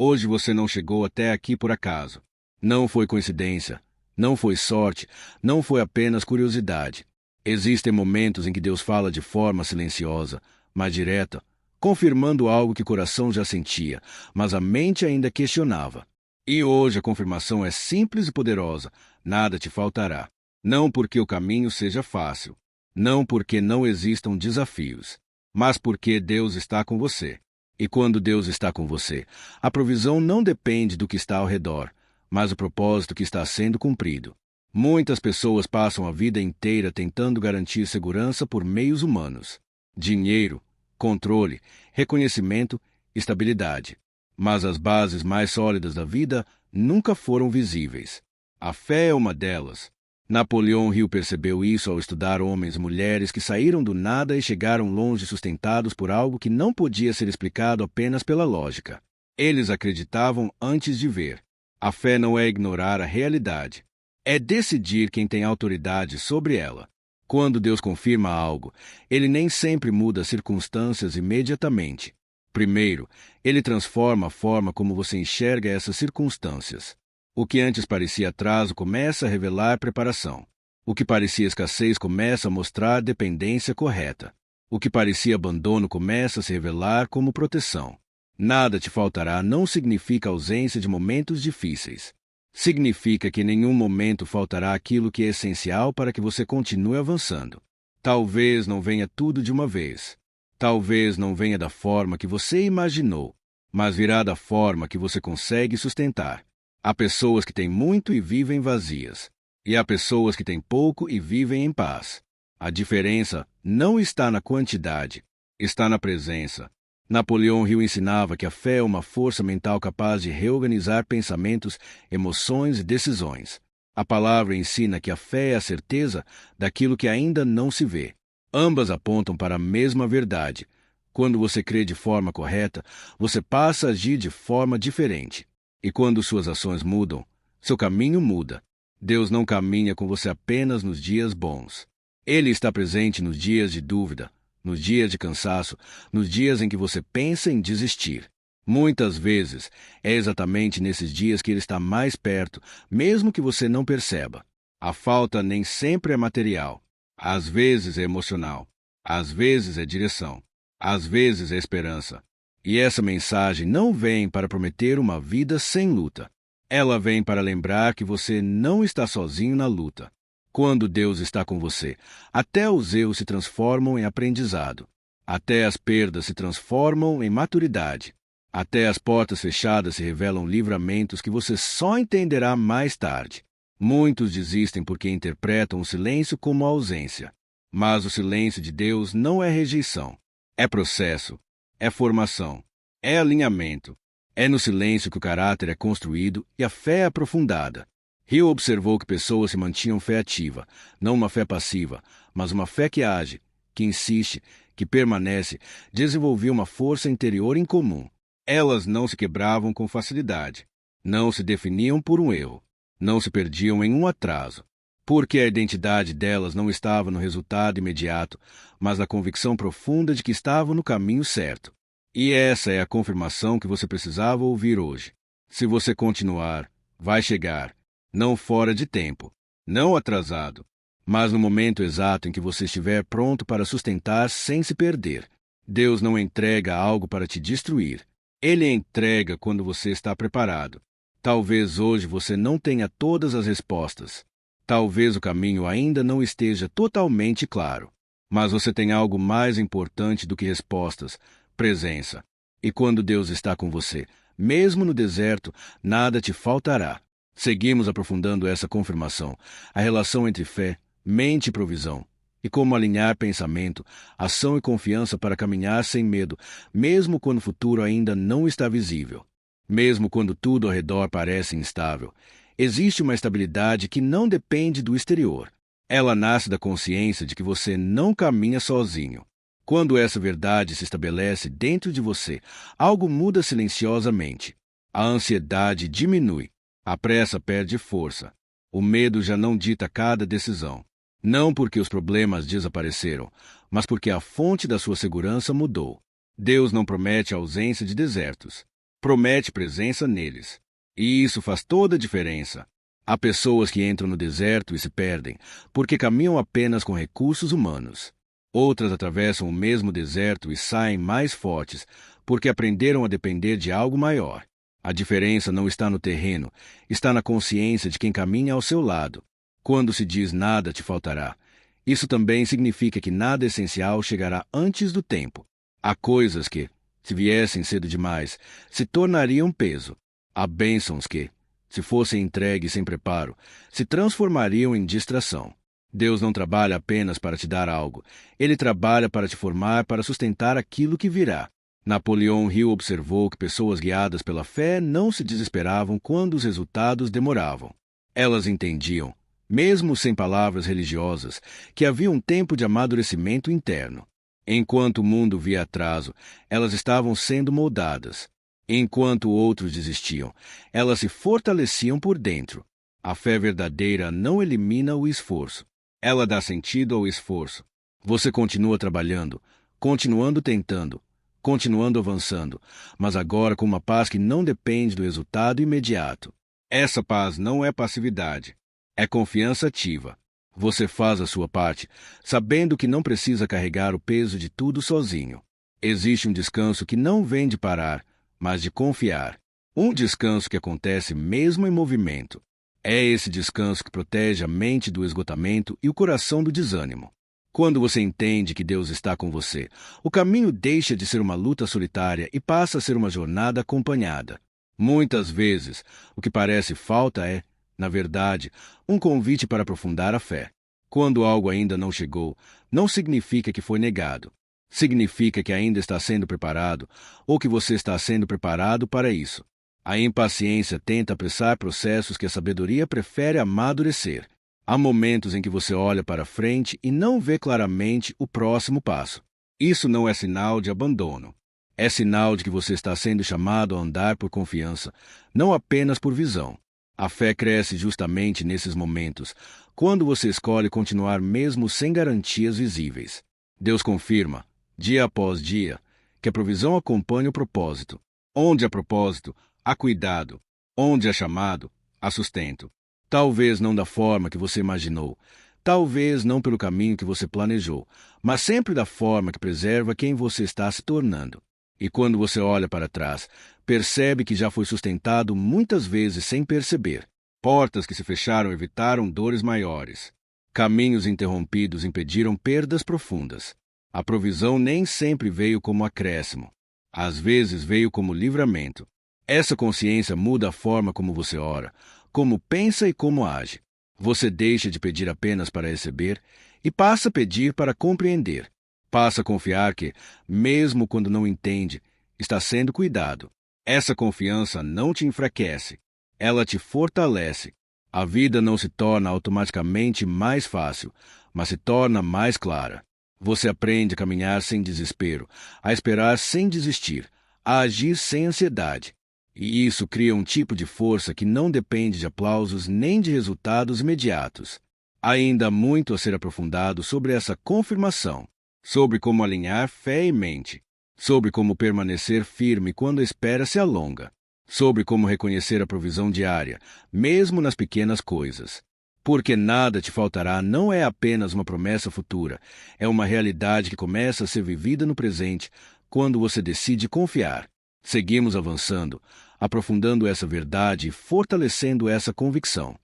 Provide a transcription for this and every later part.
Hoje você não chegou até aqui por acaso. Não foi coincidência, não foi sorte, não foi apenas curiosidade. Existem momentos em que Deus fala de forma silenciosa, mas direta, confirmando algo que o coração já sentia, mas a mente ainda questionava. E hoje a confirmação é simples e poderosa: nada te faltará. Não porque o caminho seja fácil, não porque não existam desafios, mas porque Deus está com você. E quando Deus está com você, a provisão não depende do que está ao redor, mas do propósito que está sendo cumprido. Muitas pessoas passam a vida inteira tentando garantir segurança por meios humanos: dinheiro, controle, reconhecimento, estabilidade. Mas as bases mais sólidas da vida nunca foram visíveis. A fé é uma delas. Napoleão Hill percebeu isso ao estudar homens e mulheres que saíram do nada e chegaram longe sustentados por algo que não podia ser explicado apenas pela lógica. Eles acreditavam antes de ver. A fé não é ignorar a realidade. É decidir quem tem autoridade sobre ela. Quando Deus confirma algo, Ele nem sempre muda as circunstâncias imediatamente. Primeiro, Ele transforma a forma como você enxerga essas circunstâncias. O que antes parecia atraso começa a revelar preparação. O que parecia escassez começa a mostrar dependência correta. O que parecia abandono começa a se revelar como proteção. Nada te faltará não significa ausência de momentos difíceis. Significa que em nenhum momento faltará aquilo que é essencial para que você continue avançando. Talvez não venha tudo de uma vez. Talvez não venha da forma que você imaginou, mas virá da forma que você consegue sustentar. Há pessoas que têm muito e vivem vazias, e há pessoas que têm pouco e vivem em paz. A diferença não está na quantidade, está na presença. Napoleão Hill ensinava que a fé é uma força mental capaz de reorganizar pensamentos, emoções e decisões. A palavra ensina que a fé é a certeza daquilo que ainda não se vê. Ambas apontam para a mesma verdade. Quando você crê de forma correta, você passa a agir de forma diferente. E quando suas ações mudam, seu caminho muda. Deus não caminha com você apenas nos dias bons. Ele está presente nos dias de dúvida, nos dias de cansaço, nos dias em que você pensa em desistir. Muitas vezes, é exatamente nesses dias que Ele está mais perto, mesmo que você não perceba. A falta nem sempre é material. Às vezes é emocional. Às vezes é direção. Às vezes é esperança. E essa mensagem não vem para prometer uma vida sem luta. Ela vem para lembrar que você não está sozinho na luta. Quando Deus está com você, até os erros se transformam em aprendizado. Até as perdas se transformam em maturidade. Até as portas fechadas se revelam livramentos que você só entenderá mais tarde. Muitos desistem porque interpretam o silêncio como ausência. Mas o silêncio de Deus não é rejeição. É processo. É formação, é alinhamento. É no silêncio que o caráter é construído e a fé é aprofundada. Hill observou que pessoas se mantinham fé ativa, não uma fé passiva, mas uma fé que age, que insiste, que permanece, desenvolvia uma força interior incomum. Elas não se quebravam com facilidade, não se definiam por um erro, não se perdiam em um atraso, porque a identidade delas não estava no resultado imediato, mas na convicção profunda de que estavam no caminho certo. E essa é a confirmação que você precisava ouvir hoje. Se você continuar, vai chegar, não fora de tempo, não atrasado, mas no momento exato em que você estiver pronto para sustentar sem se perder. Deus não entrega algo para te destruir. Ele entrega quando você está preparado. Talvez hoje você não tenha todas as respostas. Talvez o caminho ainda não esteja totalmente claro. Mas você tem algo mais importante do que respostas: presença. E quando Deus está com você, mesmo no deserto, nada te faltará. Seguimos aprofundando essa confirmação, a relação entre fé, mente e provisão, e como alinhar pensamento, ação e confiança para caminhar sem medo, mesmo quando o futuro ainda não está visível. Mesmo quando tudo ao redor parece instável, existe uma estabilidade que não depende do exterior. Ela nasce da consciência de que você não caminha sozinho. Quando essa verdade se estabelece dentro de você, algo muda silenciosamente. A ansiedade diminui, a pressa perde força, o medo já não dita cada decisão. Não porque os problemas desapareceram, mas porque a fonte da sua segurança mudou. Deus não promete a ausência de desertos. promete presença neles. E isso faz toda a diferença. Há pessoas que entram no deserto e se perdem, porque caminham apenas com recursos humanos. Outras atravessam o mesmo deserto e saem mais fortes, porque aprenderam a depender de algo maior. A diferença não está no terreno, está na consciência de quem caminha ao seu lado. Quando se diz nada te faltará, isso também significa que nada essencial chegará antes do tempo. Há coisas que, se viessem cedo demais, se tornariam peso. Há bênçãos que, se fossem entregues sem preparo, se transformariam em distração. Deus não trabalha apenas para te dar algo. Ele trabalha para te formar, para sustentar aquilo que virá. Napoleão Hill observou que pessoas guiadas pela fé não se desesperavam quando os resultados demoravam. Elas entendiam, mesmo sem palavras religiosas, que havia um tempo de amadurecimento interno. Enquanto o mundo via atraso, elas estavam sendo moldadas. Enquanto outros desistiam, elas se fortaleciam por dentro. A fé verdadeira não elimina o esforço. Ela dá sentido ao esforço. Você continua trabalhando, continuando tentando, continuando avançando, mas agora com uma paz que não depende do resultado imediato. Essa paz não é passividade, é confiança ativa. Você faz a sua parte, sabendo que não precisa carregar o peso de tudo sozinho. Existe um descanso que não vem de parar, mas de confiar. Um descanso que acontece mesmo em movimento. É esse descanso que protege a mente do esgotamento e o coração do desânimo. Quando você entende que Deus está com você, o caminho deixa de ser uma luta solitária e passa a ser uma jornada acompanhada. Muitas vezes, o que parece falta é, na verdade, um convite para aprofundar a fé. Quando algo ainda não chegou, não significa que foi negado. Significa que ainda está sendo preparado, ou que você está sendo preparado para isso. A impaciência tenta apressar processos que a sabedoria prefere amadurecer. Há momentos em que você olha para frente e não vê claramente o próximo passo. Isso não é sinal de abandono. É sinal de que você está sendo chamado a andar por confiança, não apenas por visão. A fé cresce justamente nesses momentos, quando você escolhe continuar mesmo sem garantias visíveis. Deus confirma, dia após dia, que a provisão acompanha o propósito. Onde há propósito, há cuidado. Onde há chamado, há sustento. Talvez não da forma que você imaginou, talvez não pelo caminho que você planejou, mas sempre da forma que preserva quem você está se tornando. E quando você olha para trás, percebe que já foi sustentado muitas vezes sem perceber. Portas que se fecharam evitaram dores maiores. Caminhos interrompidos impediram perdas profundas. A provisão nem sempre veio como acréscimo. Às vezes veio como livramento. Essa consciência muda a forma como você ora, como pensa e como age. Você deixa de pedir apenas para receber e passa a pedir para compreender. Passa a confiar que, mesmo quando não entende, está sendo cuidado. Essa confiança não te enfraquece, ela te fortalece. A vida não se torna automaticamente mais fácil, mas se torna mais clara. Você aprende a caminhar sem desespero, a esperar sem desistir, a agir sem ansiedade. E isso cria um tipo de força que não depende de aplausos nem de resultados imediatos. Ainda há muito a ser aprofundado sobre essa confirmação, sobre como alinhar fé e mente, sobre como permanecer firme quando a espera se alonga, sobre como reconhecer a provisão diária, mesmo nas pequenas coisas. Porque nada te faltará não é apenas uma promessa futura, é uma realidade que começa a ser vivida no presente quando você decide confiar. Seguimos avançando, aprofundando essa verdade e fortalecendo essa convicção.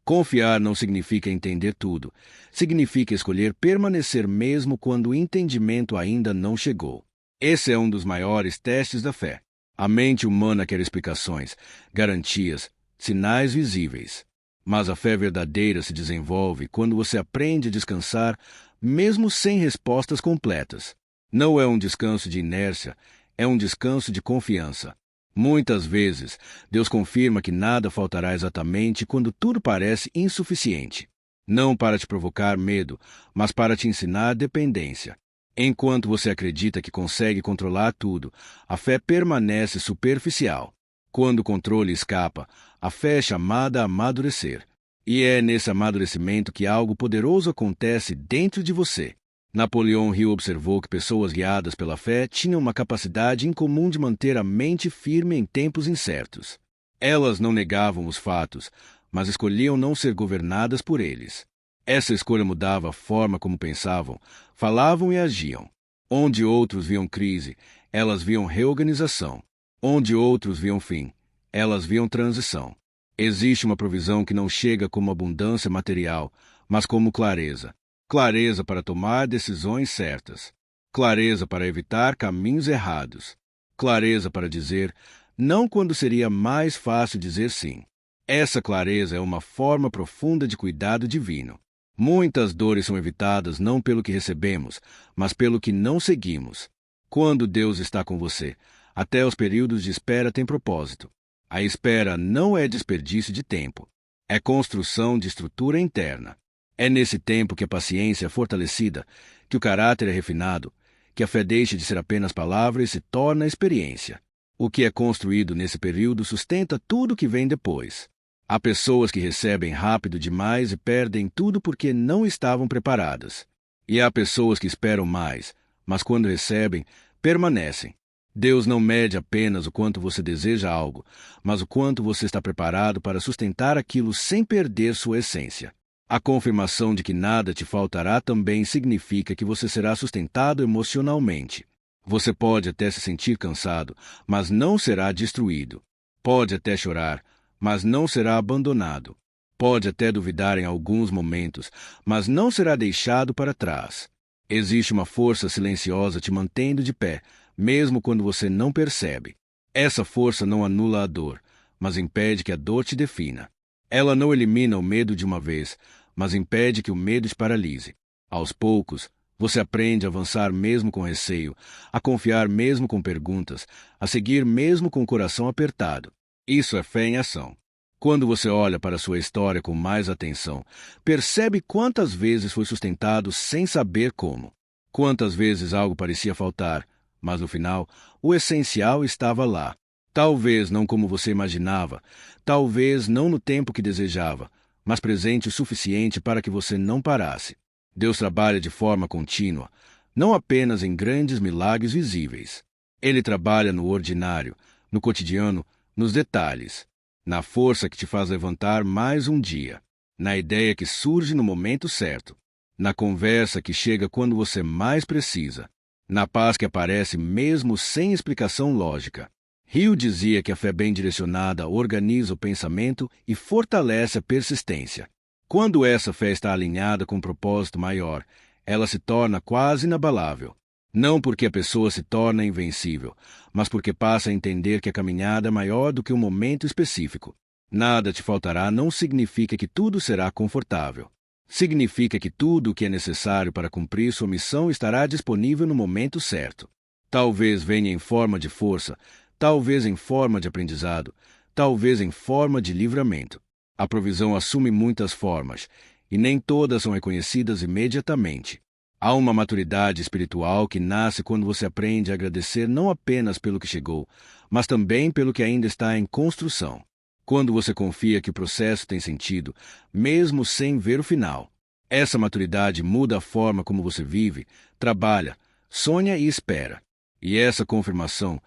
Confiar não significa entender tudo, significa escolher permanecer mesmo quando o entendimento ainda não chegou. Esse é um dos maiores testes da fé. A mente humana quer explicações, garantias, sinais visíveis. Mas a fé verdadeira se desenvolve quando você aprende a descansar, mesmo sem respostas completas. Não é um descanso de inércia, é um descanso de confiança. Muitas vezes, Deus confirma que nada faltará exatamente quando tudo parece insuficiente. Não para te provocar medo, mas para te ensinar dependência. Enquanto você acredita que consegue controlar tudo, a fé permanece superficial. Quando o controle escapa, a fé é chamada a amadurecer. E é nesse amadurecimento que algo poderoso acontece dentro de você. Napoleão Hill observou que pessoas guiadas pela fé tinham uma capacidade incomum de manter a mente firme em tempos incertos. Elas não negavam os fatos, mas escolhiam não ser governadas por eles. Essa escolha mudava a forma como pensavam, falavam e agiam. Onde outros viam crise, elas viam reorganização. Onde outros viam fim, elas viam transição. Existe uma provisão que não chega como abundância material, mas como clareza. Clareza para tomar decisões certas. Clareza para evitar caminhos errados. Clareza para dizer não quando seria mais fácil dizer sim. Essa clareza é uma forma profunda de cuidado divino. Muitas dores são evitadas não pelo que recebemos, mas pelo que não seguimos. Quando Deus está com você, até os períodos de espera têm propósito. A espera não é desperdício de tempo. É construção de estrutura interna. É nesse tempo que a paciência é fortalecida, que o caráter é refinado, que a fé deixa de ser apenas palavra e se torna experiência. O que é construído nesse período sustenta tudo que vem depois. Há pessoas que recebem rápido demais e perdem tudo porque não estavam preparadas. E há pessoas que esperam mais, mas quando recebem, permanecem. Deus não mede apenas o quanto você deseja algo, mas o quanto você está preparado para sustentar aquilo sem perder sua essência. A confirmação de que nada te faltará também significa que você será sustentado emocionalmente. Você pode até se sentir cansado, mas não será destruído. Pode até chorar, mas não será abandonado. Pode até duvidar em alguns momentos, mas não será deixado para trás. Existe uma força silenciosa te mantendo de pé, mesmo quando você não percebe. Essa força não anula a dor, mas impede que a dor te defina. Ela não elimina o medo de uma vez, mas impede que o medo te paralise. Aos poucos, você aprende a avançar mesmo com receio, a confiar mesmo com perguntas, a seguir mesmo com o coração apertado. Isso é fé em ação. Quando você olha para sua história com mais atenção, percebe quantas vezes foi sustentado sem saber como. Quantas vezes algo parecia faltar, mas no final, o essencial estava lá. Talvez não como você imaginava, talvez não no tempo que desejava, mas presente o suficiente para que você não parasse. Deus trabalha de forma contínua, não apenas em grandes milagres visíveis. Ele trabalha no ordinário, no cotidiano, nos detalhes, na força que te faz levantar mais um dia, na ideia que surge no momento certo, na conversa que chega quando você mais precisa, na paz que aparece mesmo sem explicação lógica. Hill dizia que a fé bem direcionada organiza o pensamento e fortalece a persistência. Quando essa fé está alinhada com um propósito maior, ela se torna quase inabalável. Não porque a pessoa se torna invencível, mas porque passa a entender que a caminhada é maior do que um momento específico. Nada te faltará não significa que tudo será confortável. Significa que tudo o que é necessário para cumprir sua missão estará disponível no momento certo. Talvez venha em forma de força, talvez em forma de aprendizado, talvez em forma de livramento. A provisão assume muitas formas, e nem todas são reconhecidas imediatamente. Há uma maturidade espiritual que nasce quando você aprende a agradecer não apenas pelo que chegou, mas também pelo que ainda está em construção. Quando você confia que o processo tem sentido, mesmo sem ver o final. Essa maturidade muda a forma como você vive, trabalha, sonha e espera. E essa confirmação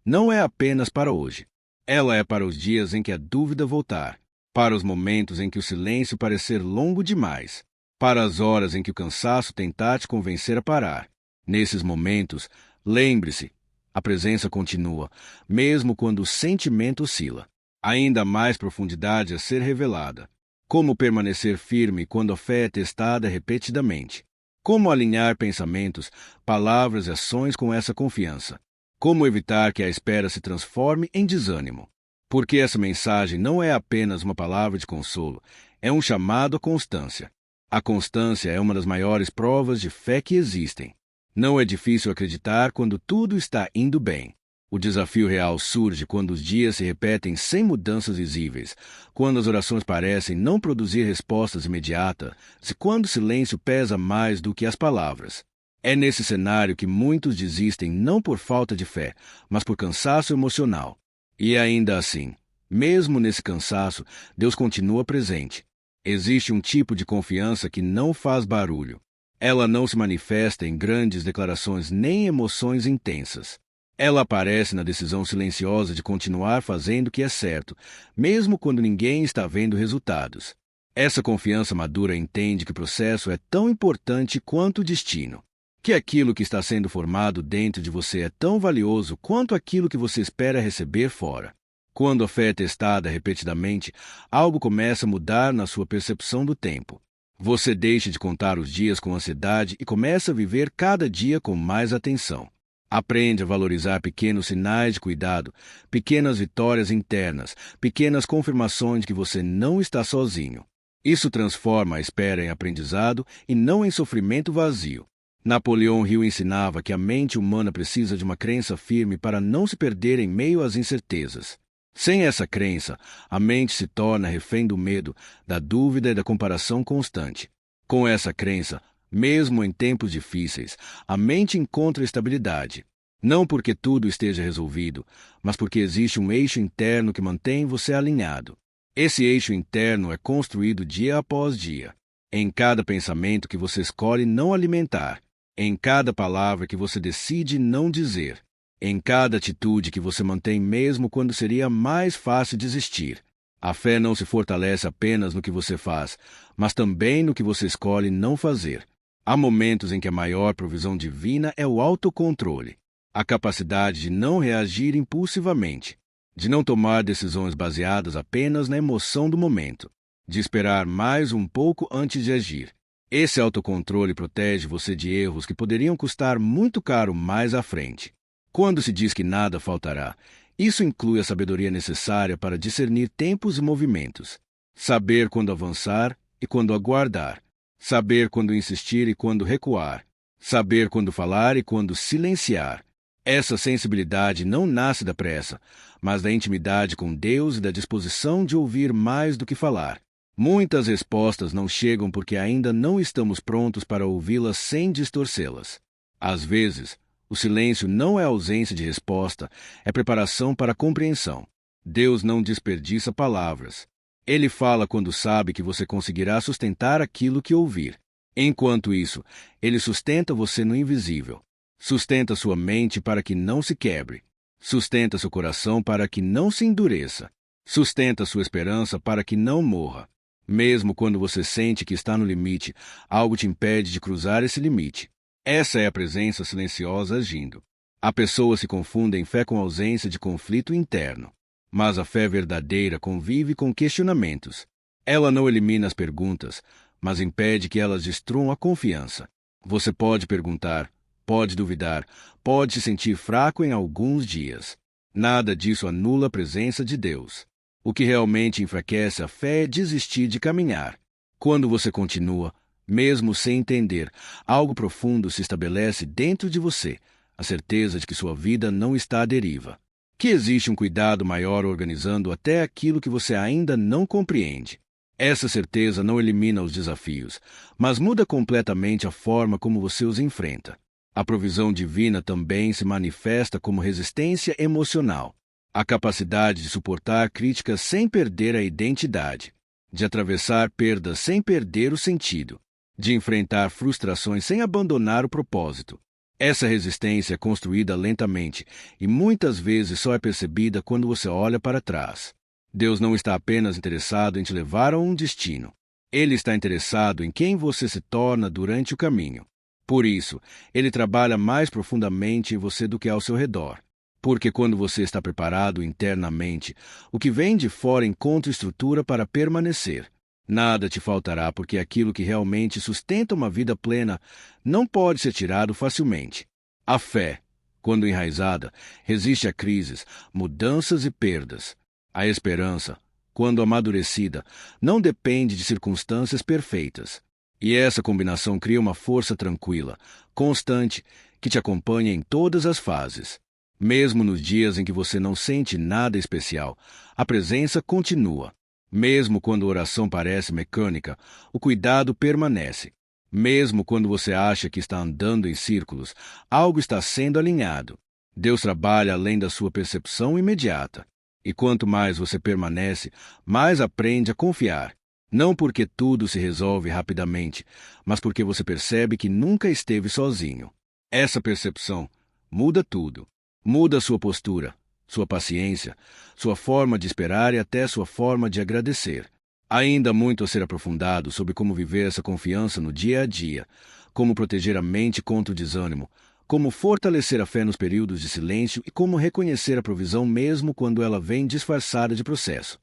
não é apenas para hoje. Ela é para os dias em que a dúvida voltar, para os momentos em que o silêncio parecer longo demais, para as horas em que o cansaço tentar te convencer a parar. Nesses momentos, lembre-se, a presença continua, mesmo quando o sentimento oscila. Ainda há mais profundidade a ser revelada. Como permanecer firme quando a fé é testada repetidamente? Como alinhar pensamentos, palavras e ações com essa confiança? Como evitar que a espera se transforme em desânimo? Porque essa mensagem não é apenas uma palavra de consolo, é um chamado à constância. A constância é uma das maiores provas de fé que existem. Não é difícil acreditar quando tudo está indo bem. O desafio real surge quando os dias se repetem sem mudanças visíveis, quando as orações parecem não produzir respostas imediatas e quando o silêncio pesa mais do que as palavras. É nesse cenário que muitos desistem não por falta de fé, mas por cansaço emocional. E ainda assim, mesmo nesse cansaço, Deus continua presente. Existe um tipo de confiança que não faz barulho. Ela não se manifesta em grandes declarações nem em emoções intensas. Ela aparece na decisão silenciosa de continuar fazendo o que é certo, mesmo quando ninguém está vendo resultados. Essa confiança madura entende que o processo é tão importante quanto o destino, que aquilo que está sendo formado dentro de você é tão valioso quanto aquilo que você espera receber fora. Quando a fé é testada repetidamente, algo começa a mudar na sua percepção do tempo. Você deixa de contar os dias com ansiedade e começa a viver cada dia com mais atenção. Aprende a valorizar pequenos sinais de cuidado, pequenas vitórias internas, pequenas confirmações de que você não está sozinho. Isso transforma a espera em aprendizado e não em sofrimento vazio. Napoleão Hill ensinava que a mente humana precisa de uma crença firme para não se perder em meio às incertezas. Sem essa crença, a mente se torna refém do medo, da dúvida e da comparação constante. Com essa crença, mesmo em tempos difíceis, a mente encontra estabilidade. Não porque tudo esteja resolvido, mas porque existe um eixo interno que mantém você alinhado. Esse eixo interno é construído dia após dia. Em cada pensamento que você escolhe não alimentar, em cada palavra que você decide não dizer, em cada atitude que você mantém mesmo quando seria mais fácil desistir. A fé não se fortalece apenas no que você faz, mas também no que você escolhe não fazer. Há momentos em que a maior provisão divina é o autocontrole, a capacidade de não reagir impulsivamente, de não tomar decisões baseadas apenas na emoção do momento, de esperar mais um pouco antes de agir. Esse autocontrole protege você de erros que poderiam custar muito caro mais à frente. Quando se diz que nada faltará, isso inclui a sabedoria necessária para discernir tempos e movimentos, saber quando avançar e quando aguardar, saber quando insistir e quando recuar, saber quando falar e quando silenciar. Essa sensibilidade não nasce da pressa, mas da intimidade com Deus e da disposição de ouvir mais do que falar. Muitas respostas não chegam porque ainda não estamos prontos para ouvi-las sem distorcê-las. Às vezes, o silêncio não é ausência de resposta, é preparação para a compreensão. Deus não desperdiça palavras. Ele fala quando sabe que você conseguirá sustentar aquilo que ouvir. Enquanto isso, ele sustenta você no invisível. Sustenta sua mente para que não se quebre. Sustenta seu coração para que não se endureça. Sustenta sua esperança para que não morra. Mesmo quando você sente que está no limite, algo te impede de cruzar esse limite. Essa é a presença silenciosa agindo. A pessoa se confunde em fé com ausência de conflito interno. Mas a fé verdadeira convive com questionamentos. Ela não elimina as perguntas, mas impede que elas destruam a confiança. Você pode perguntar, pode duvidar, pode se sentir fraco em alguns dias. Nada disso anula a presença de Deus. O que realmente enfraquece a fé é desistir de caminhar. Quando você continua, mesmo sem entender, algo profundo se estabelece dentro de você, a certeza de que sua vida não está à deriva, que existe um cuidado maior organizando até aquilo que você ainda não compreende. Essa certeza não elimina os desafios, mas muda completamente a forma como você os enfrenta. A provisão divina também se manifesta como resistência emocional, a capacidade de suportar críticas sem perder a identidade, de atravessar perdas sem perder o sentido, de enfrentar frustrações sem abandonar o propósito. Essa resistência é construída lentamente e muitas vezes só é percebida quando você olha para trás. Deus não está apenas interessado em te levar a um destino. Ele está interessado em quem você se torna durante o caminho. Por isso, ele trabalha mais profundamente em você do que ao seu redor. Porque quando você está preparado internamente, o que vem de fora encontra estrutura para permanecer. Nada te faltará porque aquilo que realmente sustenta uma vida plena não pode ser tirado facilmente. A fé, quando enraizada, resiste a crises, mudanças e perdas. A esperança, quando amadurecida, não depende de circunstâncias perfeitas. E essa combinação cria uma força tranquila, constante, que te acompanha em todas as fases. Mesmo nos dias em que você não sente nada especial, a presença continua. Mesmo quando a oração parece mecânica, o cuidado permanece. Mesmo quando você acha que está andando em círculos, algo está sendo alinhado. Deus trabalha além da sua percepção imediata. E quanto mais você permanece, mais aprende a confiar. Não porque tudo se resolve rapidamente, mas porque você percebe que nunca esteve sozinho. Essa percepção muda tudo. Muda sua postura, sua paciência, sua forma de esperar e até sua forma de agradecer. Ainda há muito a ser aprofundado sobre como viver essa confiança no dia a dia, como proteger a mente contra o desânimo, como fortalecer a fé nos períodos de silêncio e como reconhecer a provisão mesmo quando ela vem disfarçada de processo.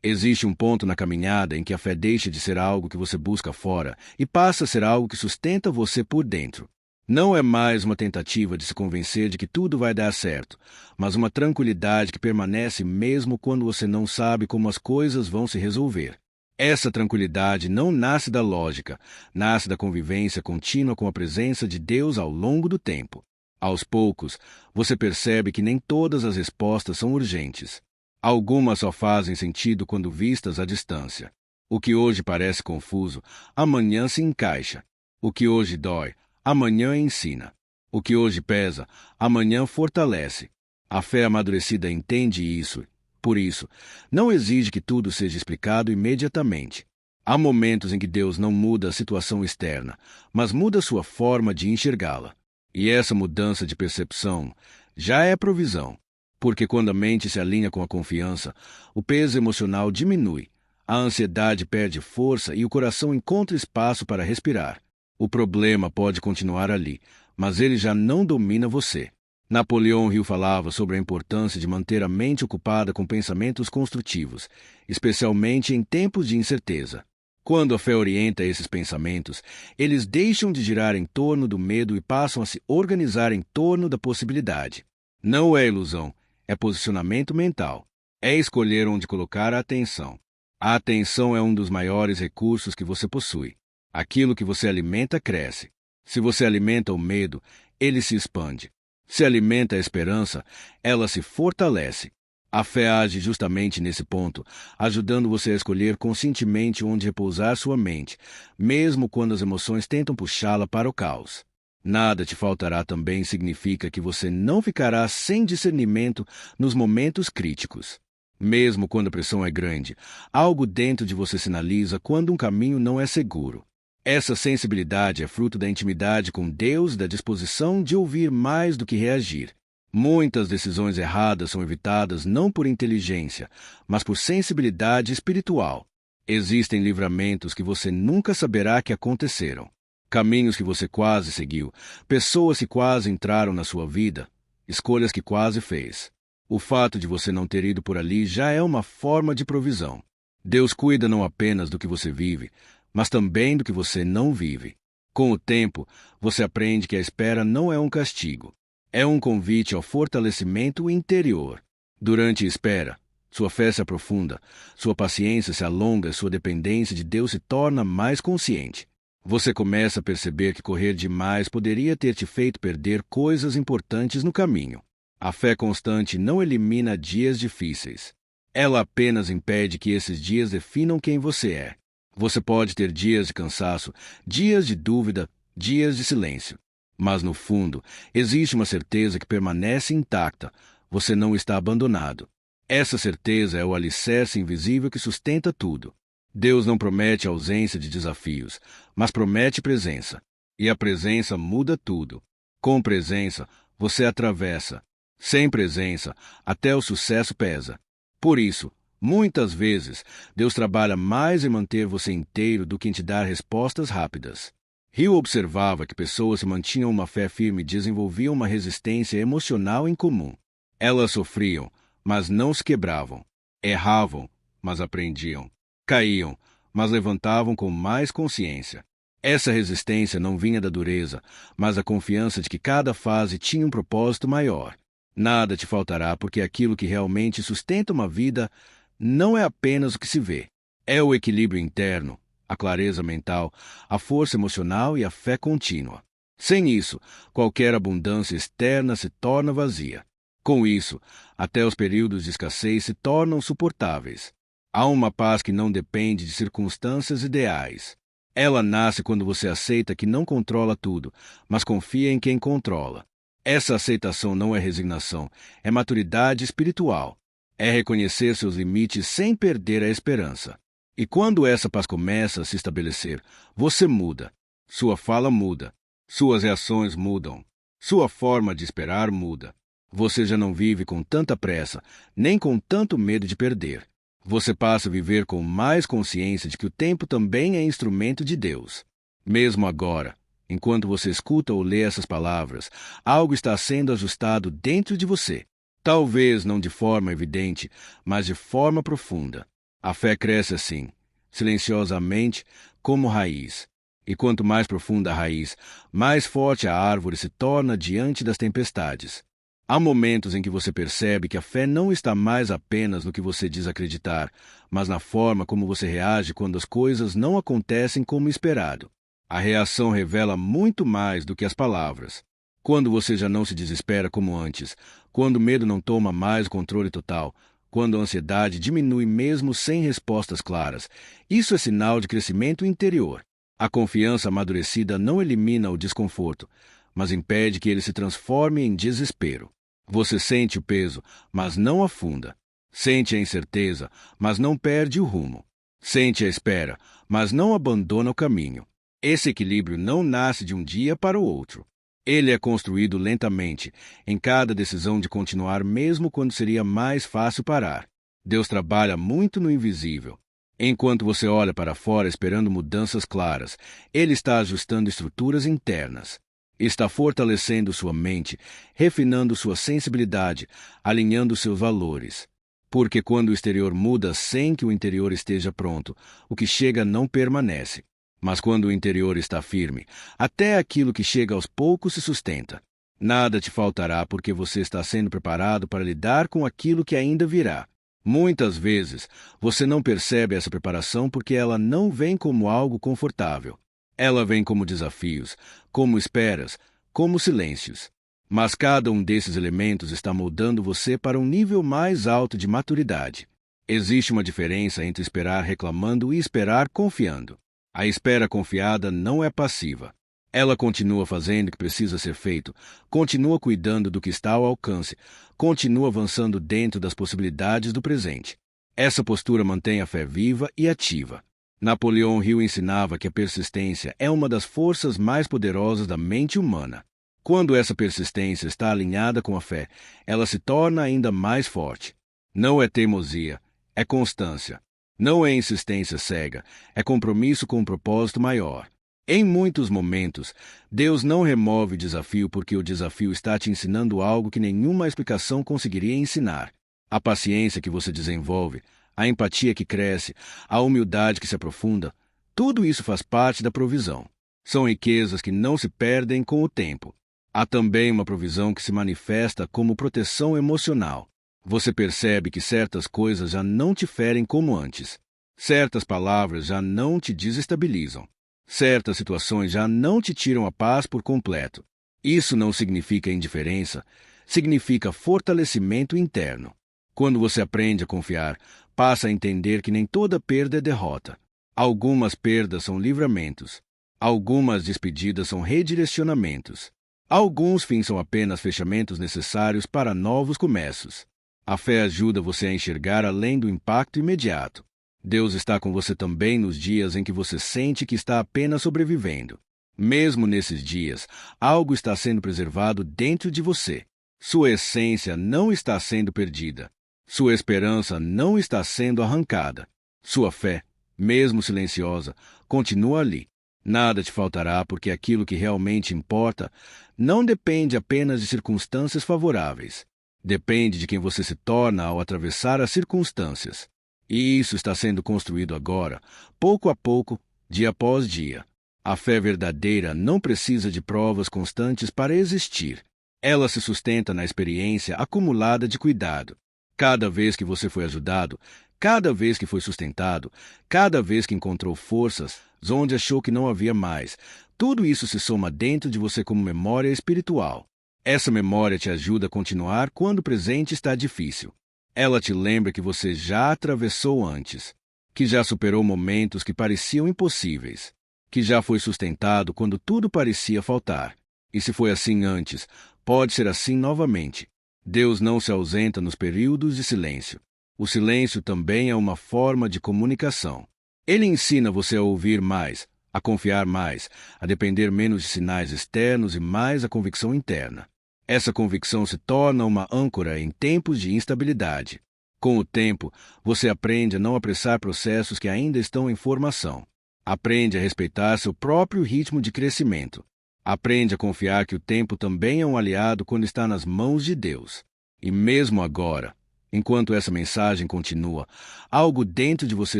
Existe um ponto na caminhada em que a fé deixa de ser algo que você busca fora e passa a ser algo que sustenta você por dentro. Não é mais uma tentativa de se convencer de que tudo vai dar certo, mas uma tranquilidade que permanece mesmo quando você não sabe como as coisas vão se resolver. Essa tranquilidade não nasce da lógica, nasce da convivência contínua com a presença de Deus ao longo do tempo. Aos poucos, você percebe que nem todas as respostas são urgentes. Algumas só fazem sentido quando vistas à distância. O que hoje parece confuso, amanhã se encaixa. O que hoje dói, amanhã ensina. O que hoje pesa, amanhã fortalece. A fé amadurecida entende isso. Por isso, não exige que tudo seja explicado imediatamente. Há momentos em que Deus não muda a situação externa, mas muda sua forma de enxergá-la. E essa mudança de percepção já é provisão. Porque quando a mente se alinha com a confiança, o peso emocional diminui, a ansiedade perde força e o coração encontra espaço para respirar. O problema pode continuar ali, mas ele já não domina você. Napoleão Hill falava sobre a importância de manter a mente ocupada com pensamentos construtivos, especialmente em tempos de incerteza. Quando a fé orienta esses pensamentos, eles deixam de girar em torno do medo e passam a se organizar em torno da possibilidade. Não é ilusão, é posicionamento mental. É escolher onde colocar a atenção. A atenção é um dos maiores recursos que você possui. Aquilo que você alimenta cresce. Se você alimenta o medo, ele se expande. Se alimenta a esperança, ela se fortalece. A fé age justamente nesse ponto, ajudando você a escolher conscientemente onde repousar sua mente, mesmo quando as emoções tentam puxá-la para o caos. Nada te faltará também significa que você não ficará sem discernimento nos momentos críticos. Mesmo quando a pressão é grande, algo dentro de você sinaliza quando um caminho não é seguro. Essa sensibilidade é fruto da intimidade com Deus e da disposição de ouvir mais do que reagir. Muitas decisões erradas são evitadas não por inteligência, mas por sensibilidade espiritual. Existem livramentos que você nunca saberá que aconteceram. Caminhos que você quase seguiu, pessoas que quase entraram na sua vida, escolhas que quase fez. O fato de você não ter ido por ali já é uma forma de provisão. Deus cuida não apenas do que você vive, mas também do que você não vive. Com o tempo, você aprende que a espera não é um castigo. É um convite ao fortalecimento interior. Durante a espera, sua fé se aprofunda, sua paciência se alonga e sua dependência de Deus se torna mais consciente. Você começa a perceber que correr demais poderia ter te feito perder coisas importantes no caminho. A fé constante não elimina dias difíceis. Ela apenas impede que esses dias definam quem você é. Você pode ter dias de cansaço, dias de dúvida, dias de silêncio. Mas, no fundo, existe uma certeza que permanece intacta. Você não está abandonado. Essa certeza é o alicerce invisível que sustenta tudo. Deus não promete ausência de desafios, mas promete presença. E a presença muda tudo. Com presença, você atravessa. Sem presença, até o sucesso pesa. Por isso, muitas vezes, Deus trabalha mais em manter você inteiro do que em te dar respostas rápidas. Hill observava que pessoas que mantinham uma fé firme desenvolviam uma resistência emocional em comum. Elas sofriam, mas não se quebravam. Erravam, mas aprendiam. Caíam, mas levantavam com mais consciência. Essa resistência não vinha da dureza, mas da confiança de que cada fase tinha um propósito maior. Nada te faltará porque aquilo que realmente sustenta uma vida não é apenas o que se vê. É o equilíbrio interno, a clareza mental, a força emocional e a fé contínua. Sem isso, qualquer abundância externa se torna vazia. Com isso, até os períodos de escassez se tornam suportáveis. Há uma paz que não depende de circunstâncias ideais. Ela nasce quando você aceita que não controla tudo, mas confia em quem controla. Essa aceitação não é resignação, é maturidade espiritual. É reconhecer seus limites sem perder a esperança. E quando essa paz começa a se estabelecer, você muda. Sua fala muda. Suas reações mudam. Sua forma de esperar muda. Você já não vive com tanta pressa, nem com tanto medo de perder. Você passa a viver com mais consciência de que o tempo também é instrumento de Deus. Mesmo agora, enquanto você escuta ou lê essas palavras, algo está sendo ajustado dentro de você. Talvez não de forma evidente, mas de forma profunda. A fé cresce assim, silenciosamente, como raiz. E quanto mais profunda a raiz, mais forte a árvore se torna diante das tempestades. Há momentos em que você percebe que a fé não está mais apenas no que você diz acreditar, mas na forma como você reage quando as coisas não acontecem como esperado. A reação revela muito mais do que as palavras. Quando você já não se desespera como antes, quando o medo não toma mais o controle total, quando a ansiedade diminui mesmo sem respostas claras, isso é sinal de crescimento interior. A confiança amadurecida não elimina o desconforto, mas impede que ele se transforme em desespero. Você sente o peso, mas não afunda. Sente a incerteza, mas não perde o rumo. Sente a espera, mas não abandona o caminho. Esse equilíbrio não nasce de um dia para o outro. Ele é construído lentamente, em cada decisão de continuar mesmo quando seria mais fácil parar. Deus trabalha muito no invisível. Enquanto você olha para fora esperando mudanças claras, Ele está ajustando estruturas internas. Está fortalecendo sua mente, refinando sua sensibilidade, alinhando seus valores. Porque quando o exterior muda sem que o interior esteja pronto, o que chega não permanece. Mas quando o interior está firme, até aquilo que chega aos poucos se sustenta. Nada te faltará porque você está sendo preparado para lidar com aquilo que ainda virá. Muitas vezes, você não percebe essa preparação porque ela não vem como algo confortável. Ela vem como desafios, como esperas, como silêncios. Mas cada um desses elementos está moldando você para um nível mais alto de maturidade. Existe uma diferença entre esperar reclamando e esperar confiando. A espera confiada não é passiva. Ela continua fazendo o que precisa ser feito, continua cuidando do que está ao alcance, continua avançando dentro das possibilidades do presente. Essa postura mantém a fé viva e ativa. Napoleão Hill ensinava que a persistência é uma das forças mais poderosas da mente humana. Quando essa persistência está alinhada com a fé, ela se torna ainda mais forte. Não é teimosia, é constância. Não é insistência cega, é compromisso com um propósito maior. Em muitos momentos, Deus não remove o desafio porque o desafio está te ensinando algo que nenhuma explicação conseguiria ensinar. A paciência que você desenvolve, a empatia que cresce, a humildade que se aprofunda, tudo isso faz parte da provisão. São riquezas que não se perdem com o tempo. Há também uma provisão que se manifesta como proteção emocional. Você percebe que certas coisas já não te ferem como antes. Certas palavras já não te desestabilizam. Certas situações já não te tiram a paz por completo. Isso não significa indiferença, significa fortalecimento interno. Quando você aprende a confiar, passa a entender que nem toda perda é derrota. Algumas perdas são livramentos. Algumas despedidas são redirecionamentos. Alguns fins são apenas fechamentos necessários para novos começos. A fé ajuda você a enxergar além do impacto imediato. Deus está com você também nos dias em que você sente que está apenas sobrevivendo. Mesmo nesses dias, algo está sendo preservado dentro de você. Sua essência não está sendo perdida. Sua esperança não está sendo arrancada. Sua fé, mesmo silenciosa, continua ali. Nada te faltará porque aquilo que realmente importa não depende apenas de circunstâncias favoráveis. Depende de quem você se torna ao atravessar as circunstâncias. E isso está sendo construído agora, pouco a pouco, dia após dia. A fé verdadeira não precisa de provas constantes para existir. Ela se sustenta na experiência acumulada de cuidado. Cada vez que você foi ajudado, cada vez que foi sustentado, cada vez que encontrou forças onde achou que não havia mais, tudo isso se soma dentro de você como memória espiritual. Essa memória te ajuda a continuar quando o presente está difícil. Ela te lembra que você já atravessou antes, que já superou momentos que pareciam impossíveis, que já foi sustentado quando tudo parecia faltar. E se foi assim antes, pode ser assim novamente. Deus não se ausenta nos períodos de silêncio. O silêncio também é uma forma de comunicação. Ele ensina você a ouvir mais, a confiar mais, a depender menos de sinais externos e mais a convicção interna. Essa convicção se torna uma âncora em tempos de instabilidade. Com o tempo, você aprende a não apressar processos que ainda estão em formação. Aprende a respeitar seu próprio ritmo de crescimento. Aprende a confiar que o tempo também é um aliado quando está nas mãos de Deus. E mesmo agora, enquanto essa mensagem continua, algo dentro de você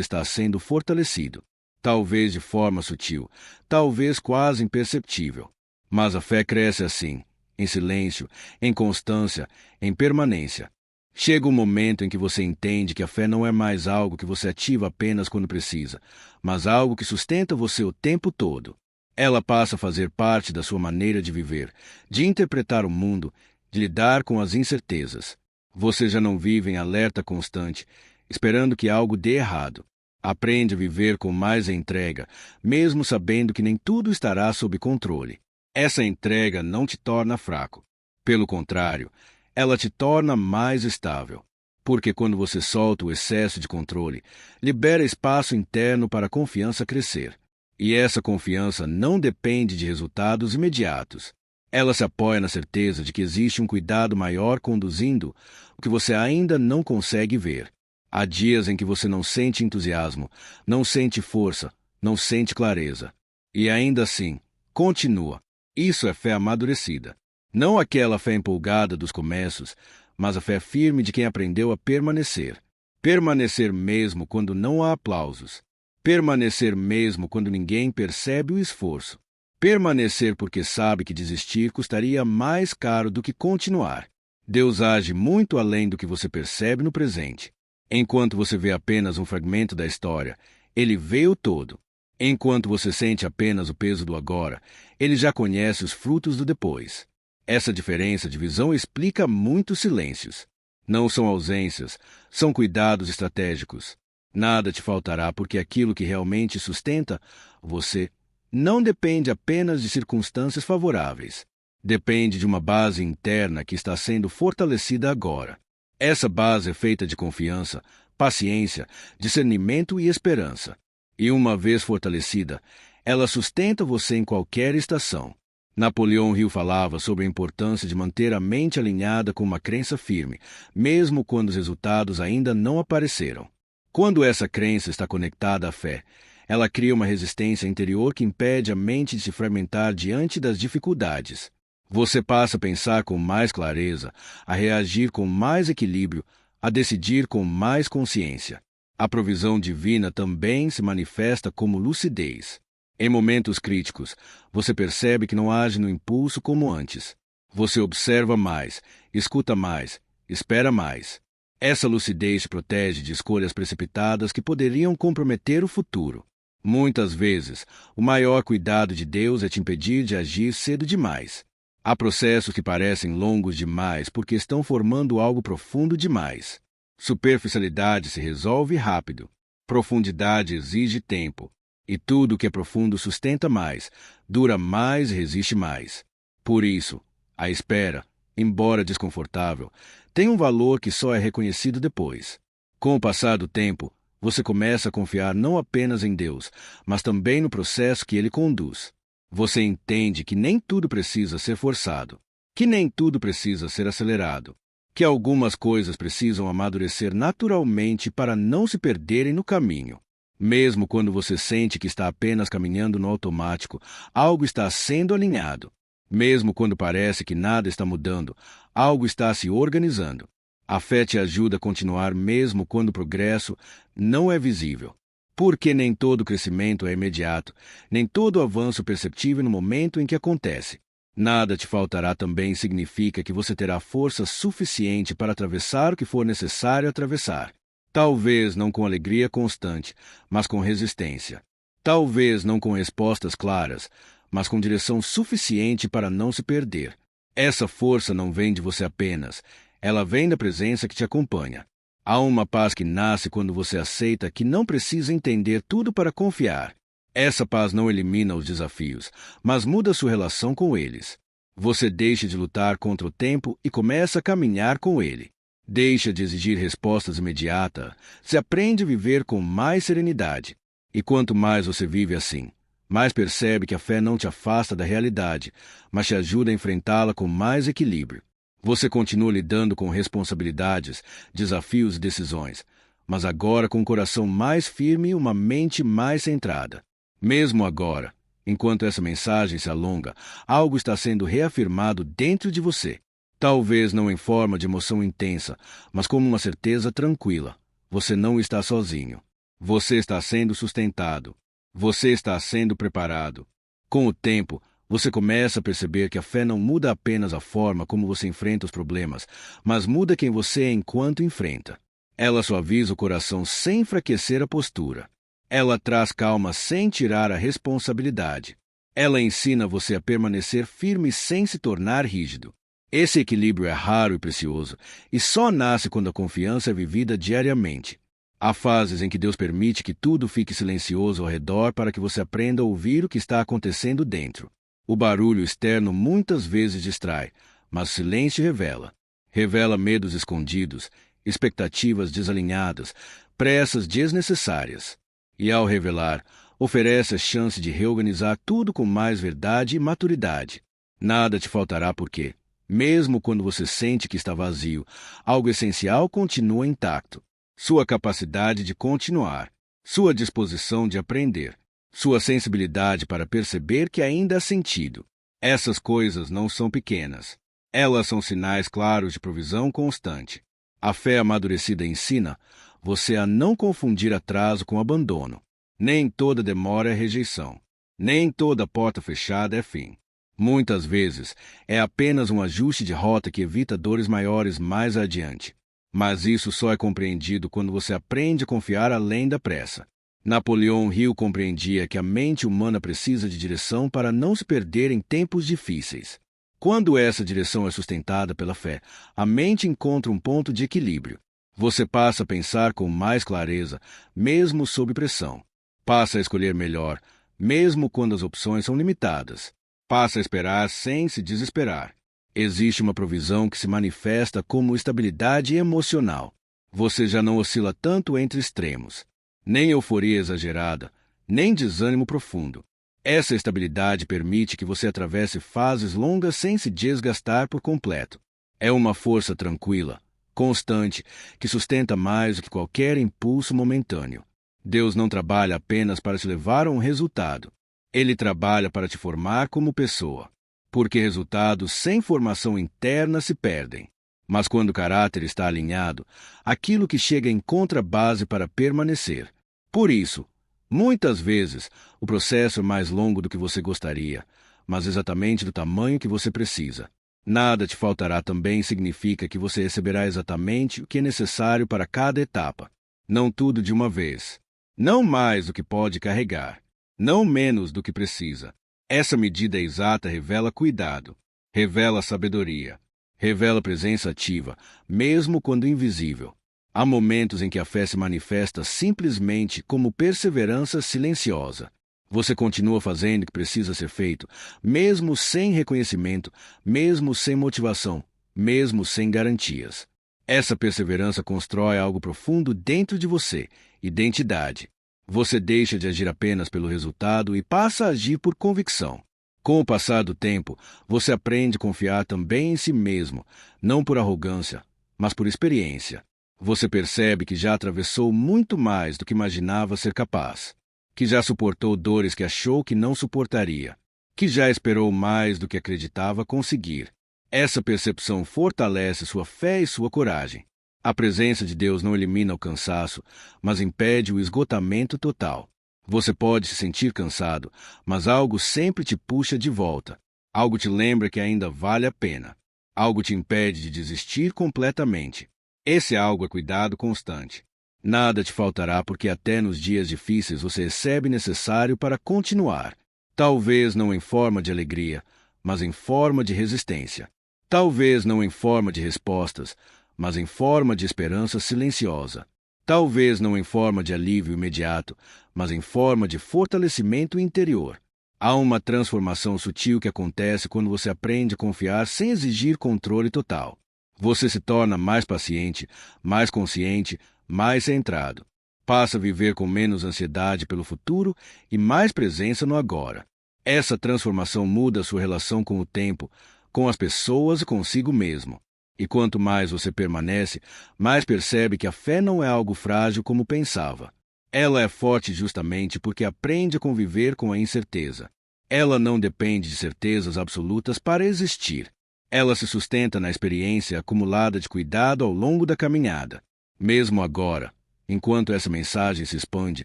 está sendo fortalecido. Talvez de forma sutil, talvez quase imperceptível. Mas a fé cresce assim, em silêncio, em constância, em permanência. Chega um momento em que você entende que a fé não é mais algo que você ativa apenas quando precisa, mas algo que sustenta você o tempo todo. Ela passa a fazer parte da sua maneira de viver, de interpretar o mundo, de lidar com as incertezas. Você já não vive em alerta constante, esperando que algo dê errado. Aprende a viver com mais entrega, mesmo sabendo que nem tudo estará sob controle. Essa entrega não te torna fraco. Pelo contrário, ela te torna mais estável. Porque quando você solta o excesso de controle, libera espaço interno para a confiança crescer. E essa confiança não depende de resultados imediatos. Ela se apoia na certeza de que existe um cuidado maior conduzindo o que você ainda não consegue ver. Há dias em que você não sente entusiasmo, não sente força, não sente clareza. E ainda assim, continua. Isso é fé amadurecida. Não aquela fé empolgada dos começos, mas a fé firme de quem aprendeu a permanecer. Permanecer mesmo quando não há aplausos. Permanecer mesmo quando ninguém percebe o esforço. Permanecer porque sabe que desistir custaria mais caro do que continuar. Deus age muito além do que você percebe no presente. Enquanto você vê apenas um fragmento da história, Ele vê o todo. Enquanto você sente apenas o peso do agora, Ele já conhece os frutos do depois. Essa diferença de visão explica muitos silêncios. Não são ausências, são cuidados estratégicos. Nada te faltará porque aquilo que realmente sustenta você não depende apenas de circunstâncias favoráveis. Depende de uma base interna que está sendo fortalecida agora. Essa base é feita de confiança, paciência, discernimento e esperança. E uma vez fortalecida, ela sustenta você em qualquer estação. Napoleão Hill falava sobre a importância de manter a mente alinhada com uma crença firme, mesmo quando os resultados ainda não apareceram. Quando essa crença está conectada à fé, ela cria uma resistência interior que impede a mente de se fragmentar diante das dificuldades. Você passa a pensar com mais clareza, a reagir com mais equilíbrio, a decidir com mais consciência. A provisão divina também se manifesta como lucidez. Em momentos críticos, você percebe que não age no impulso como antes. Você observa mais, escuta mais, espera mais. Essa lucidez te protege de escolhas precipitadas que poderiam comprometer o futuro. Muitas vezes, o maior cuidado de Deus é te impedir de agir cedo demais. Há processos que parecem longos demais porque estão formando algo profundo demais. Superficialidade se resolve rápido. Profundidade exige tempo. E tudo que é profundo sustenta mais, dura mais e resiste mais. Por isso, a espera, embora desconfortável, tem um valor que só é reconhecido depois. Com o passar do tempo, você começa a confiar não apenas em Deus, mas também no processo que Ele conduz. Você entende que nem tudo precisa ser forçado, que nem tudo precisa ser acelerado, que algumas coisas precisam amadurecer naturalmente para não se perderem no caminho. Mesmo quando você sente que está apenas caminhando no automático, algo está sendo alinhado. Mesmo quando parece que nada está mudando, algo está se organizando. A fé te ajuda a continuar mesmo quando o progresso não é visível. Porque nem todo crescimento é imediato, nem todo avanço perceptível no momento em que acontece. Nada te faltará também significa que você terá força suficiente para atravessar o que for necessário atravessar. Talvez não com alegria constante, mas com resistência. Talvez não com respostas claras, mas com direção suficiente para não se perder. Essa força não vem de você apenas, ela vem da presença que te acompanha. Há uma paz que nasce quando você aceita que não precisa entender tudo para confiar. Essa paz não elimina os desafios, mas muda sua relação com eles. Você deixa de lutar contra o tempo e começa a caminhar com ele. Deixa de exigir respostas imediatas, se aprende a viver com mais serenidade. E quanto mais você vive assim, mais percebe que a fé não te afasta da realidade, mas te ajuda a enfrentá-la com mais equilíbrio. Você continua lidando com responsabilidades, desafios e decisões, mas agora com um coração mais firme e uma mente mais centrada. Mesmo agora, enquanto essa mensagem se alonga, algo está sendo reafirmado dentro de você. Talvez não em forma de emoção intensa, mas como uma certeza tranquila. Você não está sozinho. Você está sendo sustentado. Você está sendo preparado. Com o tempo, você começa a perceber que a fé não muda apenas a forma como você enfrenta os problemas, mas muda quem você é enquanto enfrenta. Ela suaviza o coração sem enfraquecer a postura. Ela traz calma sem tirar a responsabilidade. Ela ensina você a permanecer firme sem se tornar rígido. Esse equilíbrio é raro e precioso, e só nasce quando a confiança é vivida diariamente. Há fases em que Deus permite que tudo fique silencioso ao redor para que você aprenda a ouvir o que está acontecendo dentro. O barulho externo muitas vezes distrai, mas o silêncio revela. Revela medos escondidos, expectativas desalinhadas, pressas desnecessárias. E ao revelar, oferece a chance de reorganizar tudo com mais verdade e maturidade. Nada te faltará porque, mesmo quando você sente que está vazio, algo essencial continua intacto. Sua capacidade de continuar, sua disposição de aprender, sua sensibilidade para perceber que ainda há sentido. Essas coisas não são pequenas. Elas são sinais claros de provisão constante. A fé amadurecida ensina você a não confundir atraso com abandono. Nem toda demora é rejeição. Nem toda porta fechada é fim. Muitas vezes, é apenas um ajuste de rota que evita dores maiores mais adiante. Mas isso só é compreendido quando você aprende a confiar além da pressa. Napoleão Hill compreendia que a mente humana precisa de direção para não se perder em tempos difíceis. Quando essa direção é sustentada pela fé, a mente encontra um ponto de equilíbrio. Você passa a pensar com mais clareza, mesmo sob pressão. Passa a escolher melhor, mesmo quando as opções são limitadas. Passa a esperar sem se desesperar. Existe uma provisão que se manifesta como estabilidade emocional. Você já não oscila tanto entre extremos. Nem euforia exagerada, nem desânimo profundo. Essa estabilidade permite que você atravesse fases longas sem se desgastar por completo. É uma força tranquila, constante, que sustenta mais do que qualquer impulso momentâneo. Deus não trabalha apenas para te levar a um resultado. Ele trabalha para te formar como pessoa. Porque resultados sem formação interna se perdem. Mas quando o caráter está alinhado, aquilo que chega encontra base para permanecer. Por isso, muitas vezes, o processo é mais longo do que você gostaria, mas exatamente do tamanho que você precisa. Nada te faltará também significa que você receberá exatamente o que é necessário para cada etapa. Não tudo de uma vez. Não mais do que pode carregar. Não menos do que precisa. Essa medida exata revela cuidado, revela sabedoria, revela presença ativa, mesmo quando invisível. Há momentos em que a fé se manifesta simplesmente como perseverança silenciosa. Você continua fazendo o que precisa ser feito, mesmo sem reconhecimento, mesmo sem motivação, mesmo sem garantias. Essa perseverança constrói algo profundo dentro de você, identidade. Você deixa de agir apenas pelo resultado e passa a agir por convicção. Com o passar do tempo, você aprende a confiar também em si mesmo, não por arrogância, mas por experiência. Você percebe que já atravessou muito mais do que imaginava ser capaz, que já suportou dores que achou que não suportaria, que já esperou mais do que acreditava conseguir. Essa percepção fortalece sua fé e sua coragem. A presença de Deus não elimina o cansaço, mas impede o esgotamento total. Você pode se sentir cansado, mas algo sempre te puxa de volta. Algo te lembra que ainda vale a pena. Algo te impede de desistir completamente. Esse algo é cuidado constante. Nada te faltará porque até nos dias difíceis você recebe necessário para continuar. Talvez não em forma de alegria, mas em forma de resistência. Talvez não em forma de respostas, mas em forma de esperança silenciosa. Talvez não em forma de alívio imediato, mas em forma de fortalecimento interior. Há uma transformação sutil que acontece quando você aprende a confiar sem exigir controle total. Você se torna mais paciente, mais consciente, mais centrado. Passa a viver com menos ansiedade pelo futuro e mais presença no agora. Essa transformação muda a sua relação com o tempo, com as pessoas e consigo mesmo. E quanto mais você permanece, mais percebe que a fé não é algo frágil como pensava. Ela é forte justamente porque aprende a conviver com a incerteza. Ela não depende de certezas absolutas para existir. Ela se sustenta na experiência acumulada de cuidado ao longo da caminhada. Mesmo agora, enquanto essa mensagem se expande,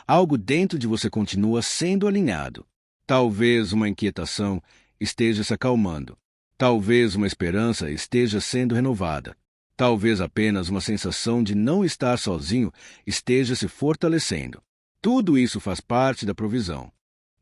algo dentro de você continua sendo alinhado. Talvez uma inquietação esteja se acalmando. Talvez uma esperança esteja sendo renovada. Talvez apenas uma sensação de não estar sozinho esteja se fortalecendo. Tudo isso faz parte da provisão.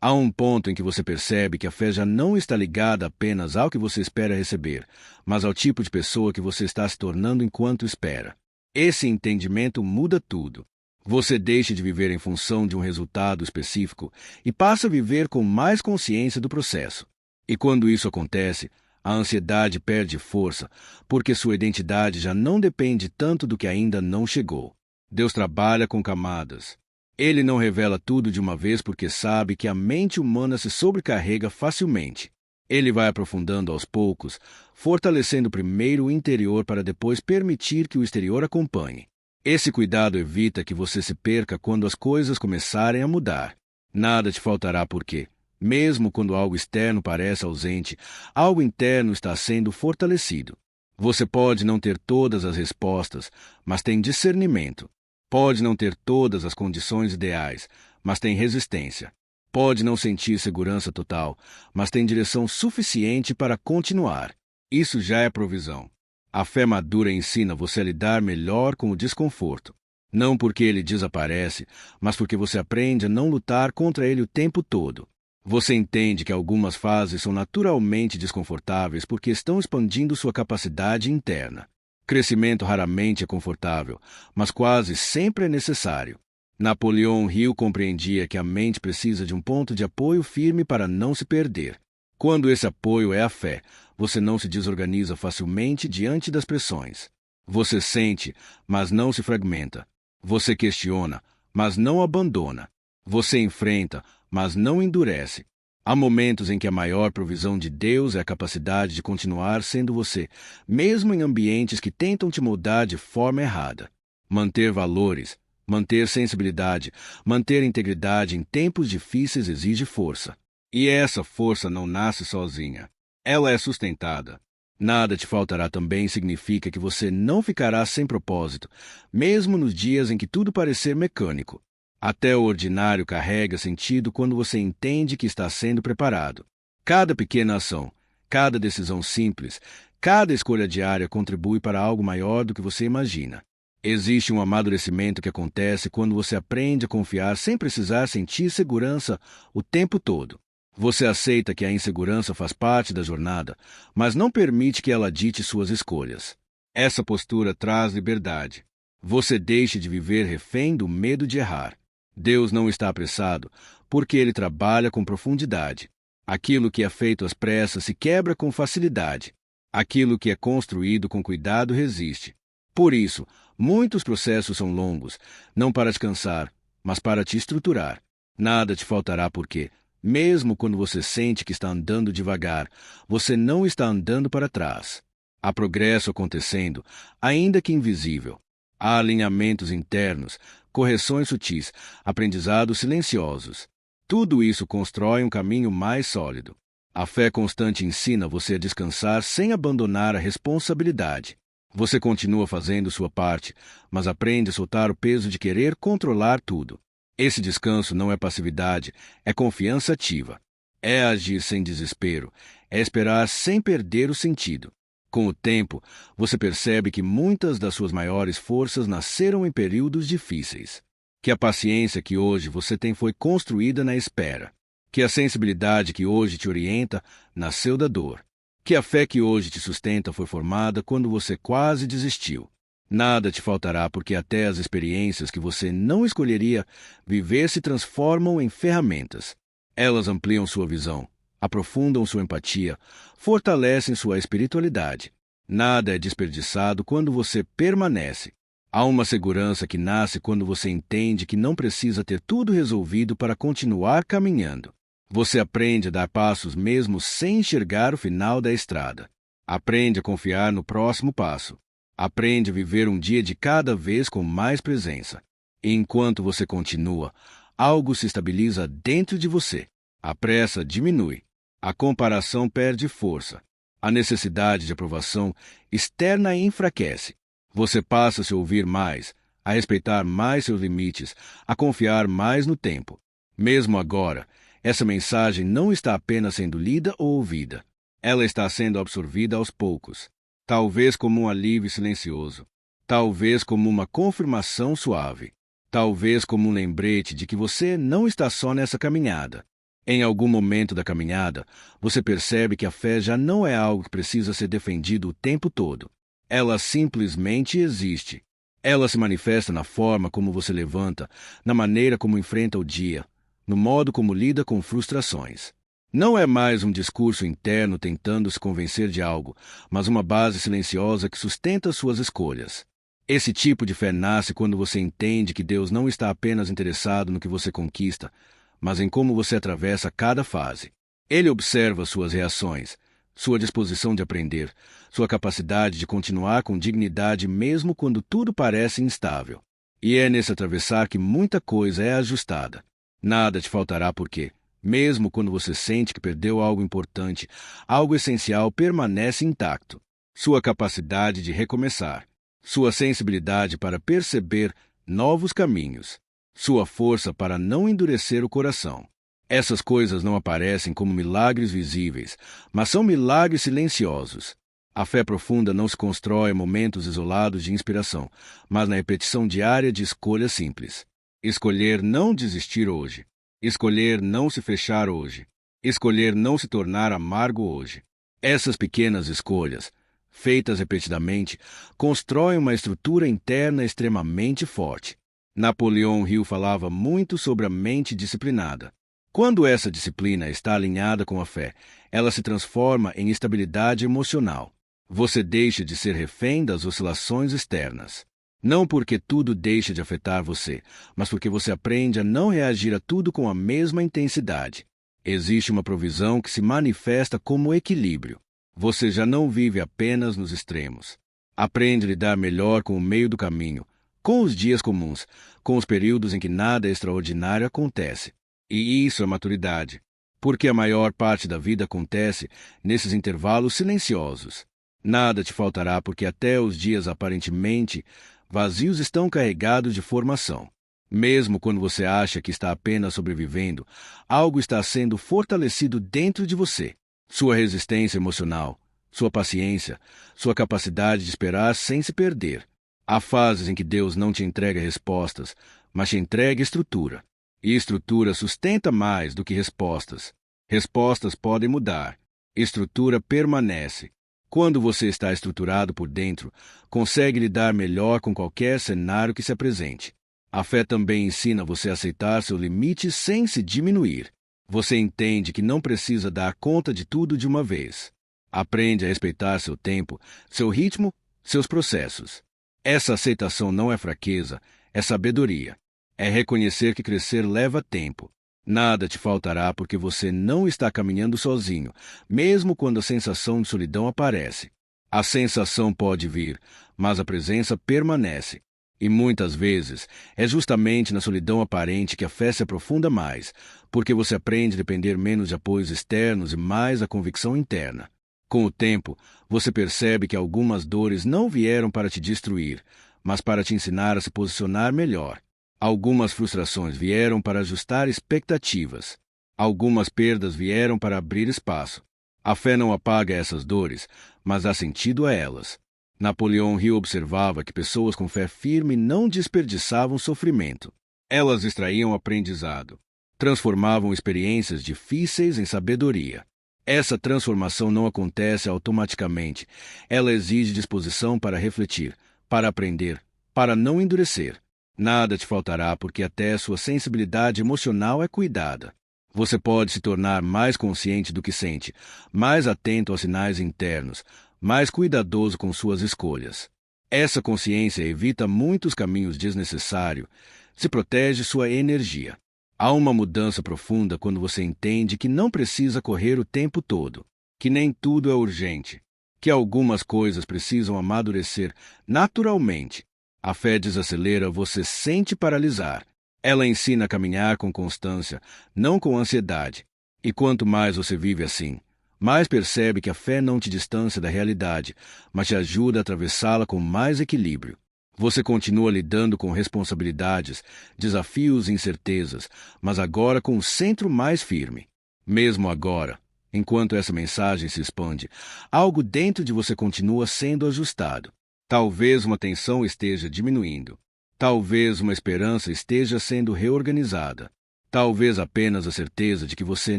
Há um ponto em que você percebe que a fé já não está ligada apenas ao que você espera receber, mas ao tipo de pessoa que você está se tornando enquanto espera. Esse entendimento muda tudo. Você deixa de viver em função de um resultado específico e passa a viver com mais consciência do processo. E quando isso acontece, a ansiedade perde força, porque sua identidade já não depende tanto do que ainda não chegou. Deus trabalha com camadas. Ele não revela tudo de uma vez porque sabe que a mente humana se sobrecarrega facilmente. Ele vai aprofundando aos poucos, fortalecendo primeiro o interior para depois permitir que o exterior acompanhe. Esse cuidado evita que você se perca quando as coisas começarem a mudar. Nada te faltará porque, mesmo quando algo externo parece ausente, algo interno está sendo fortalecido. Você pode não ter todas as respostas, mas tem discernimento. Pode não ter todas as condições ideais, mas tem resistência. Pode não sentir segurança total, mas tem direção suficiente para continuar. Isso já é provisão. A fé madura ensina você a lidar melhor com o desconforto. Não porque ele desaparece, mas porque você aprende a não lutar contra ele o tempo todo. Você entende que algumas fases são naturalmente desconfortáveis porque estão expandindo sua capacidade interna. Crescimento raramente é confortável, mas quase sempre é necessário. Napoleão Hill compreendia que a mente precisa de um ponto de apoio firme para não se perder. Quando esse apoio é a fé, você não se desorganiza facilmente diante das pressões. Você sente, mas não se fragmenta. Você questiona, mas não abandona. Você enfrenta, mas não endurece. Há momentos em que a maior provisão de Deus é a capacidade de continuar sendo você, mesmo em ambientes que tentam te moldar de forma errada. Manter valores, manter sensibilidade, manter integridade em tempos difíceis exige força. E essa força não nasce sozinha. Ela é sustentada. Nada te faltará também significa que você não ficará sem propósito, mesmo nos dias em que tudo parecer mecânico. Até o ordinário carrega sentido quando você entende que está sendo preparado. Cada pequena ação, cada decisão simples, cada escolha diária contribui para algo maior do que você imagina. Existe um amadurecimento que acontece quando você aprende a confiar sem precisar sentir segurança o tempo todo. Você aceita que a insegurança faz parte da jornada, mas não permite que ela dite suas escolhas. Essa postura traz liberdade. Você deixa de viver refém do medo de errar. Deus não está apressado, porque Ele trabalha com profundidade. Aquilo que é feito às pressas se quebra com facilidade. Aquilo que é construído com cuidado resiste. Por isso, muitos processos são longos, não para te cansar, mas para te estruturar. Nada te faltará porque, mesmo quando você sente que está andando devagar, você não está andando para trás. Há progresso acontecendo, ainda que invisível. Há alinhamentos internos, correções sutis, aprendizados silenciosos. Tudo isso constrói um caminho mais sólido. A fé constante ensina você a descansar sem abandonar a responsabilidade. Você continua fazendo sua parte, mas aprende a soltar o peso de querer controlar tudo. Esse descanso não é passividade, é confiança ativa. É agir sem desespero, é esperar sem perder o sentido. Com o tempo, você percebe que muitas das suas maiores forças nasceram em períodos difíceis. Que a paciência que hoje você tem foi construída na espera. Que a sensibilidade que hoje te orienta nasceu da dor. Que a fé que hoje te sustenta foi formada quando você quase desistiu. Nada te faltará porque até as experiências que você não escolheria viver se transformam em ferramentas. Elas ampliam sua visão, aprofundam sua empatia, fortalecem sua espiritualidade. Nada é desperdiçado quando você permanece. Há uma segurança que nasce quando você entende que não precisa ter tudo resolvido para continuar caminhando. Você aprende a dar passos mesmo sem enxergar o final da estrada. Aprende a confiar no próximo passo. Aprende a viver um dia de cada vez com mais presença. E enquanto você continua, algo se estabiliza dentro de você. A pressa diminui. A comparação perde força. A necessidade de aprovação externa enfraquece. Você passa a se ouvir mais, a respeitar mais seus limites, a confiar mais no tempo. Mesmo agora, essa mensagem não está apenas sendo lida ou ouvida. Ela está sendo absorvida aos poucos. Talvez como um alívio silencioso. Talvez como uma confirmação suave. Talvez como um lembrete de que você não está só nessa caminhada. Em algum momento da caminhada, você percebe que a fé já não é algo que precisa ser defendido o tempo todo. Ela simplesmente existe. Ela se manifesta na forma como você levanta, na maneira como enfrenta o dia, no modo como lida com frustrações. Não é mais um discurso interno tentando se convencer de algo, mas uma base silenciosa que sustenta suas escolhas. Esse tipo de fé nasce quando você entende que Deus não está apenas interessado no que você conquista, mas em como você atravessa cada fase. Ele observa suas reações, sua disposição de aprender, sua capacidade de continuar com dignidade mesmo quando tudo parece instável. E é nesse atravessar que muita coisa é ajustada. Nada te faltará porque, mesmo quando você sente que perdeu algo importante, algo essencial permanece intacto. Sua capacidade de recomeçar, sua sensibilidade para perceber novos caminhos, sua força para não endurecer o coração. Essas coisas não aparecem como milagres visíveis, mas são milagres silenciosos. A fé profunda não se constrói em momentos isolados de inspiração, mas na repetição diária de escolhas simples. Escolher não desistir hoje. Escolher não se fechar hoje. Escolher não se tornar amargo hoje. Essas pequenas escolhas, feitas repetidamente, constroem uma estrutura interna extremamente forte. Napoleão Hill falava muito sobre a mente disciplinada. Quando essa disciplina está alinhada com a fé, ela se transforma em estabilidade emocional. Você deixa de ser refém das oscilações externas. Não porque tudo deixa de afetar você, mas porque você aprende a não reagir a tudo com a mesma intensidade. Existe uma provisão que se manifesta como equilíbrio. Você já não vive apenas nos extremos. Aprende a lidar melhor com o meio do caminho, com os dias comuns, com os períodos em que nada extraordinário acontece. E isso é maturidade, porque a maior parte da vida acontece nesses intervalos silenciosos. Nada te faltará porque até os dias aparentemente vazios estão carregados de formação. Mesmo quando você acha que está apenas sobrevivendo, algo está sendo fortalecido dentro de você. Sua resistência emocional, sua paciência, sua capacidade de esperar sem se perder. Há fases em que Deus não te entrega respostas, mas te entrega estrutura. E estrutura sustenta mais do que respostas. Respostas podem mudar. Estrutura permanece. Quando você está estruturado por dentro, consegue lidar melhor com qualquer cenário que se apresente. A fé também ensina você a aceitar seus limites sem se diminuir. Você entende que não precisa dar conta de tudo de uma vez. Aprende a respeitar seu tempo, seu ritmo, seus processos. Essa aceitação não é fraqueza, é sabedoria. É reconhecer que crescer leva tempo. Nada te faltará porque você não está caminhando sozinho, mesmo quando a sensação de solidão aparece. A sensação pode vir, mas a presença permanece. E muitas vezes é justamente na solidão aparente que a fé se aprofunda mais, porque você aprende a depender menos de apoios externos e mais da convicção interna. Com o tempo, você percebe que algumas dores não vieram para te destruir, mas para te ensinar a se posicionar melhor. Algumas frustrações vieram para ajustar expectativas. Algumas perdas vieram para abrir espaço. A fé não apaga essas dores, mas dá sentido a elas. Napoleão Hill observava que pessoas com fé firme não desperdiçavam sofrimento. Elas extraíam aprendizado. Transformavam experiências difíceis em sabedoria. Essa transformação não acontece automaticamente. Ela exige disposição para refletir, para aprender, para não endurecer. Nada te faltará porque até sua sensibilidade emocional é cuidada. Você pode se tornar mais consciente do que sente, mais atento aos sinais internos, mais cuidadoso com suas escolhas. Essa consciência evita muitos caminhos desnecessários, se protege sua energia. Há uma mudança profunda quando você entende que não precisa correr o tempo todo, que nem tudo é urgente, que algumas coisas precisam amadurecer naturalmente. A fé desacelera você sem te paralisar. Ela ensina a caminhar com constância, não com ansiedade. E quanto mais você vive assim, mais percebe que a fé não te distancia da realidade, mas te ajuda a atravessá-la com mais equilíbrio. Você continua lidando com responsabilidades, desafios e incertezas, mas agora com o centro mais firme. Mesmo agora, enquanto essa mensagem se expande, algo dentro de você continua sendo ajustado. Talvez uma tensão esteja diminuindo. Talvez uma esperança esteja sendo reorganizada. Talvez apenas a certeza de que você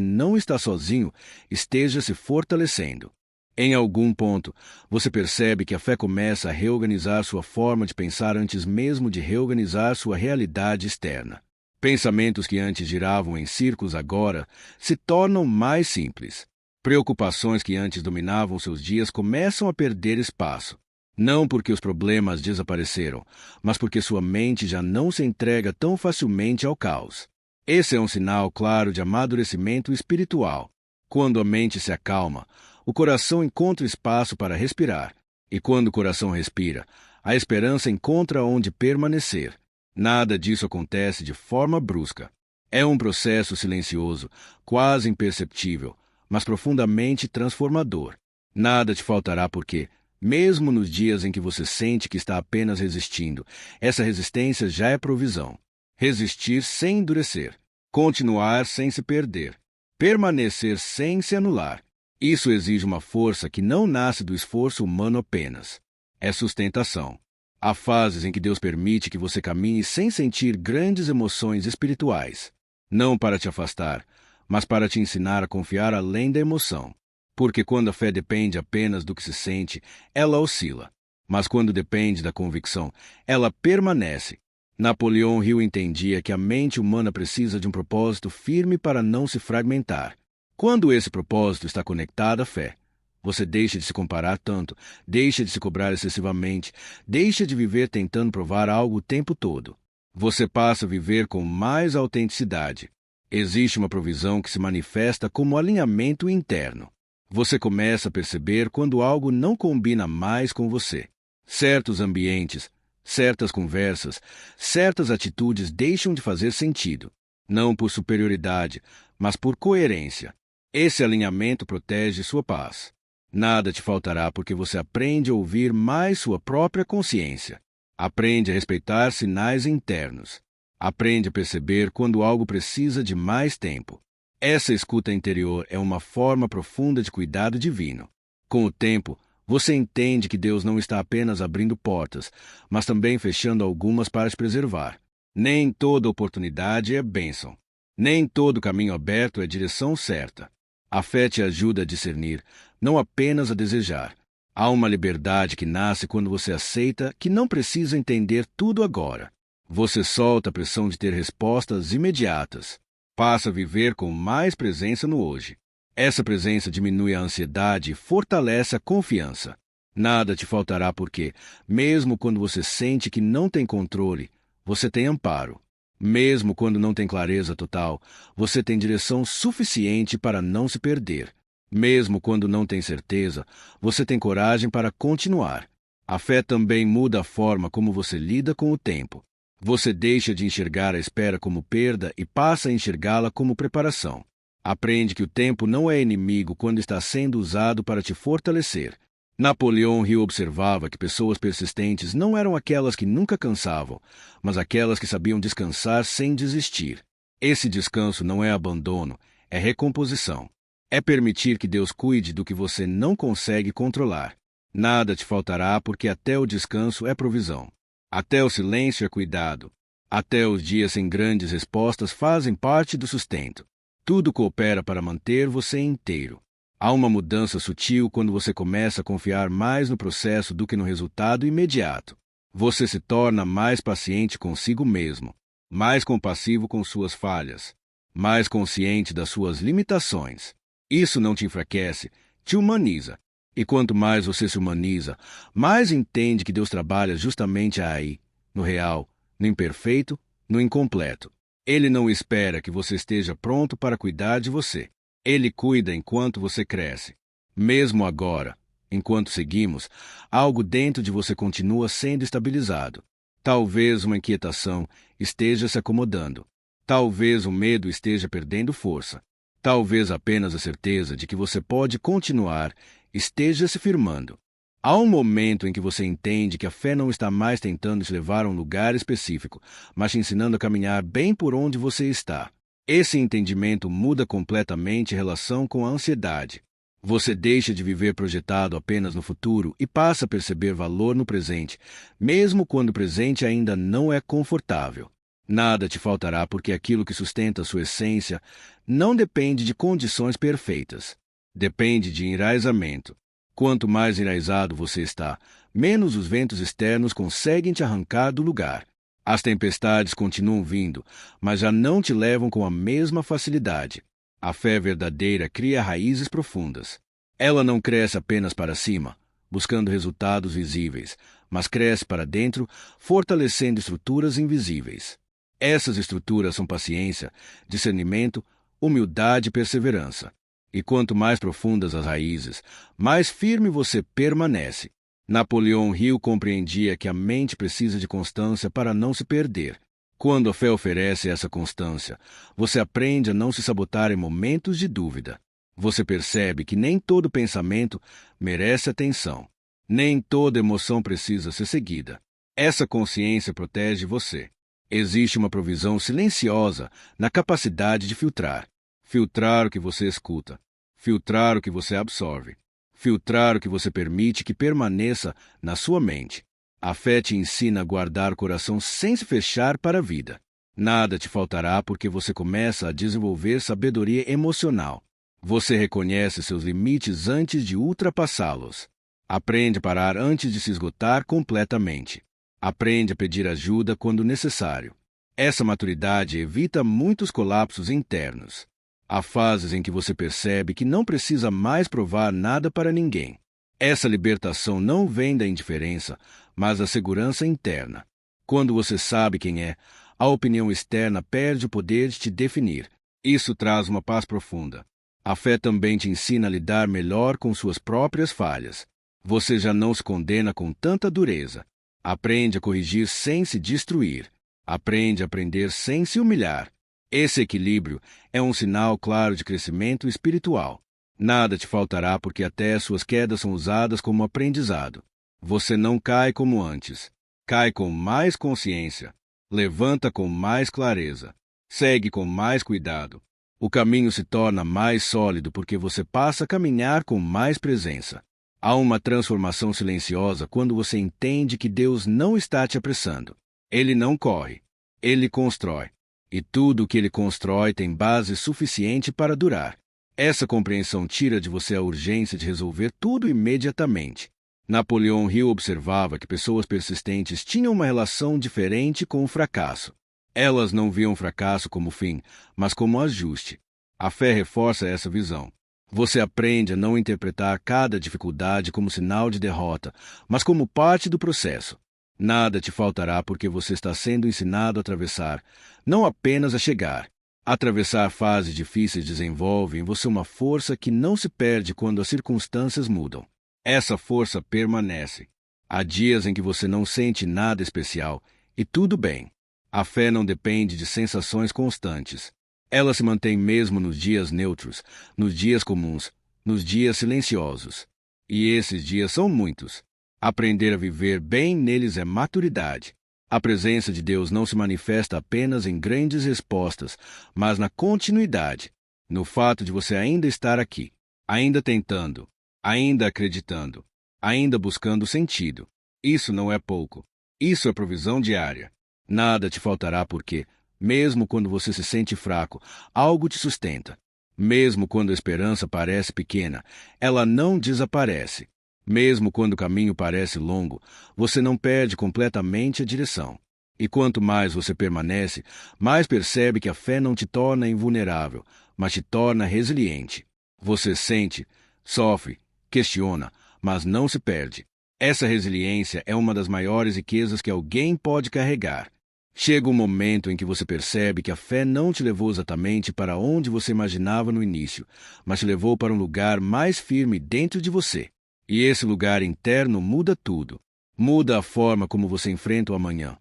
não está sozinho esteja se fortalecendo. Em algum ponto, você percebe que a fé começa a reorganizar sua forma de pensar antes mesmo de reorganizar sua realidade externa. Pensamentos que antes giravam em círculos agora se tornam mais simples. Preocupações que antes dominavam seus dias começam a perder espaço. Não porque os problemas desapareceram, mas porque sua mente já não se entrega tão facilmente ao caos. Esse é um sinal claro de amadurecimento espiritual. Quando a mente se acalma, o coração encontra espaço para respirar. E quando o coração respira, a esperança encontra onde permanecer. Nada disso acontece de forma brusca. É um processo silencioso, quase imperceptível, mas profundamente transformador. Nada te faltará porque, mesmo nos dias em que você sente que está apenas resistindo, essa resistência já é provisão. Resistir sem endurecer. Continuar sem se perder. Permanecer sem se anular. Isso exige uma força que não nasce do esforço humano apenas. É sustentação. Há fases em que Deus permite que você caminhe sem sentir grandes emoções espirituais. Não para te afastar, mas para te ensinar a confiar além da emoção. Porque quando a fé depende apenas do que se sente, ela oscila. Mas quando depende da convicção, ela permanece. Napoleão Hill entendia que a mente humana precisa de um propósito firme para não se fragmentar. Quando esse propósito está conectado à fé, você deixa de se comparar tanto, deixa de se cobrar excessivamente, deixa de viver tentando provar algo o tempo todo. Você passa a viver com mais autenticidade. Existe uma provisão que se manifesta como alinhamento interno. Você começa a perceber quando algo não combina mais com você. Certos ambientes, certas conversas, certas atitudes deixam de fazer sentido. Não por superioridade, mas por coerência. Esse alinhamento protege sua paz. Nada te faltará porque você aprende a ouvir mais sua própria consciência. Aprende a respeitar sinais internos. Aprende a perceber quando algo precisa de mais tempo. Essa escuta interior é uma forma profunda de cuidado divino. Com o tempo, você entende que Deus não está apenas abrindo portas, mas também fechando algumas para te preservar. Nem toda oportunidade é bênção. Nem todo caminho aberto é direção certa. A fé te ajuda a discernir, não apenas a desejar. Há uma liberdade que nasce quando você aceita que não precisa entender tudo agora. Você solta a pressão de ter respostas imediatas. Passa a viver com mais presença no hoje. Essa presença diminui a ansiedade e fortalece a confiança. Nada te faltará porque, mesmo quando você sente que não tem controle, você tem amparo. Mesmo quando não tem clareza total, você tem direção suficiente para não se perder. Mesmo quando não tem certeza, você tem coragem para continuar. A fé também muda a forma como você lida com o tempo. Você deixa de enxergar a espera como perda e passa a enxergá-la como preparação. Aprende que o tempo não é inimigo quando está sendo usado para te fortalecer. Napoleão Hill observava que pessoas persistentes não eram aquelas que nunca cansavam, mas aquelas que sabiam descansar sem desistir. Esse descanso não é abandono, é recomposição. É permitir que Deus cuide do que você não consegue controlar. Nada te faltará porque até o descanso é provisão. Até o silêncio é cuidado. Até os dias sem grandes respostas fazem parte do sustento. Tudo coopera para manter você inteiro. Há uma mudança sutil quando você começa a confiar mais no processo do que no resultado imediato. Você se torna mais paciente consigo mesmo, mais compassivo com suas falhas, mais consciente das suas limitações. Isso não te enfraquece, te humaniza. E quanto mais você se humaniza, mais entende que Deus trabalha justamente aí, no real, no imperfeito, no incompleto. Ele não espera que você esteja pronto para cuidar de você. Ele cuida enquanto você cresce. Mesmo agora, enquanto seguimos, algo dentro de você continua sendo estabilizado. Talvez uma inquietação esteja se acomodando. Talvez o medo esteja perdendo força. Talvez apenas a certeza de que você pode continuar esteja se firmando. Há um momento em que você entende que a fé não está mais tentando te levar a um lugar específico, mas te ensinando a caminhar bem por onde você está. Esse entendimento muda completamente a relação com a ansiedade. Você deixa de viver projetado apenas no futuro e passa a perceber valor no presente, mesmo quando o presente ainda não é confortável. Nada te faltará porque aquilo que sustenta sua essência não depende de condições perfeitas. Depende de enraizamento. Quanto mais enraizado você está, menos os ventos externos conseguem te arrancar do lugar. As tempestades continuam vindo, mas já não te levam com a mesma facilidade. A fé verdadeira cria raízes profundas. Ela não cresce apenas para cima, buscando resultados visíveis, mas cresce para dentro, fortalecendo estruturas invisíveis. Essas estruturas são paciência, discernimento, humildade e perseverança. E quanto mais profundas as raízes, mais firme você permanece. Napoleão Hill compreendia que a mente precisa de constância para não se perder. Quando a fé oferece essa constância, você aprende a não se sabotar em momentos de dúvida. Você percebe que nem todo pensamento merece atenção. Nem toda emoção precisa ser seguida. Essa consciência protege você. Existe uma provisão silenciosa na capacidade de filtrar. Filtrar o que você escuta. Filtrar o que você absorve. Filtrar o que você permite que permaneça na sua mente. A fé te ensina a guardar o coração sem se fechar para a vida. Nada te faltará porque você começa a desenvolver sabedoria emocional. Você reconhece seus limites antes de ultrapassá-los. Aprende a parar antes de se esgotar completamente. Aprende a pedir ajuda quando necessário. Essa maturidade evita muitos colapsos internos. Há fases em que você percebe que não precisa mais provar nada para ninguém. Essa libertação não vem da indiferença, mas da segurança interna. Quando você sabe quem é, a opinião externa perde o poder de te definir. Isso traz uma paz profunda. A fé também te ensina a lidar melhor com suas próprias falhas. Você já não se condena com tanta dureza. Aprende a corrigir sem se destruir. Aprende a aprender sem se humilhar. Esse equilíbrio é um sinal claro de crescimento espiritual. Nada te faltará porque até suas quedas são usadas como aprendizado. Você não cai como antes. Cai com mais consciência. Levanta com mais clareza. Segue com mais cuidado. O caminho se torna mais sólido porque você passa a caminhar com mais presença. Há uma transformação silenciosa quando você entende que Deus não está te apressando. Ele não corre. Ele constrói. E tudo o que ele constrói tem base suficiente para durar. Essa compreensão tira de você a urgência de resolver tudo imediatamente. Napoleão Hill observava que pessoas persistentes tinham uma relação diferente com o fracasso. Elas não viam o fracasso como fim, mas como ajuste. A fé reforça essa visão. Você aprende a não interpretar cada dificuldade como sinal de derrota, mas como parte do processo. Nada te faltará porque você está sendo ensinado a atravessar, não apenas a chegar. Atravessar fases difíceis desenvolve em você uma força que não se perde quando as circunstâncias mudam. Essa força permanece. Há dias em que você não sente nada especial, e tudo bem. A fé não depende de sensações constantes. Ela se mantém mesmo nos dias neutros, nos dias comuns, nos dias silenciosos. E esses dias são muitos. Aprender a viver bem neles é maturidade. A presença de Deus não se manifesta apenas em grandes respostas, mas na continuidade, no fato de você ainda estar aqui, ainda tentando, ainda acreditando, ainda buscando sentido. Isso não é pouco. Isso é provisão diária. Nada te faltará porque, mesmo quando você se sente fraco, algo te sustenta. Mesmo quando a esperança parece pequena, ela não desaparece. Mesmo quando o caminho parece longo, você não perde completamente a direção. E quanto mais você permanece, mais percebe que a fé não te torna invulnerável, mas te torna resiliente. Você sente, sofre, questiona, mas não se perde. Essa resiliência é uma das maiores riquezas que alguém pode carregar. Chega um momento em que você percebe que a fé não te levou exatamente para onde você imaginava no início, mas te levou para um lugar mais firme dentro de você. E esse lugar interno muda tudo. Muda a forma como você enfrenta o amanhã,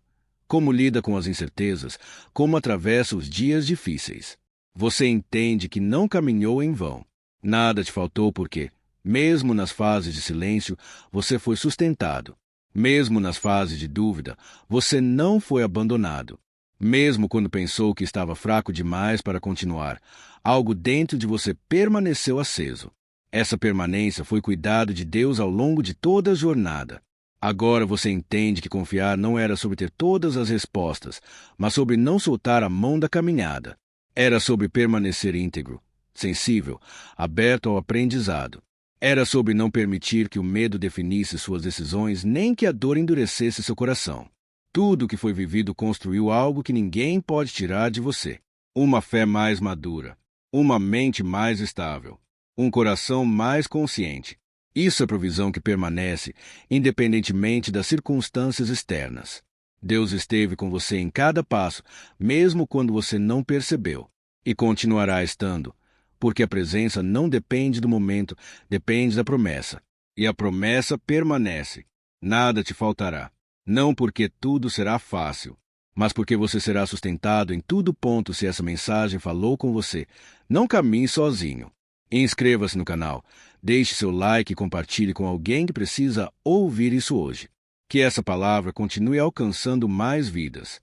como lida com as incertezas, como atravessa os dias difíceis. Você entende que não caminhou em vão. Nada te faltou porque, mesmo nas fases de silêncio, você foi sustentado. Mesmo nas fases de dúvida, você não foi abandonado. Mesmo quando pensou que estava fraco demais para continuar, algo dentro de você permaneceu aceso. Essa permanência foi cuidado de Deus ao longo de toda a jornada. Agora você entende que confiar não era sobre ter todas as respostas, mas sobre não soltar a mão da caminhada. Era sobre permanecer íntegro, sensível, aberto ao aprendizado. Era sobre não permitir que o medo definisse suas decisões, nem que a dor endurecesse seu coração. Tudo o que foi vivido construiu algo que ninguém pode tirar de você. Uma fé mais madura, uma mente mais estável, um coração mais consciente. Isso é provisão que permanece, independentemente das circunstâncias externas. Deus esteve com você em cada passo, mesmo quando você não percebeu, e continuará estando, porque a presença não depende do momento, depende da promessa. E a promessa permanece. Nada te faltará. Não porque tudo será fácil, mas porque você será sustentado em todo ponto se essa mensagem falou com você. Não caminhe sozinho. Inscreva-se no canal, deixe seu like e compartilhe com alguém que precisa ouvir isso hoje. Que essa palavra continue alcançando mais vidas.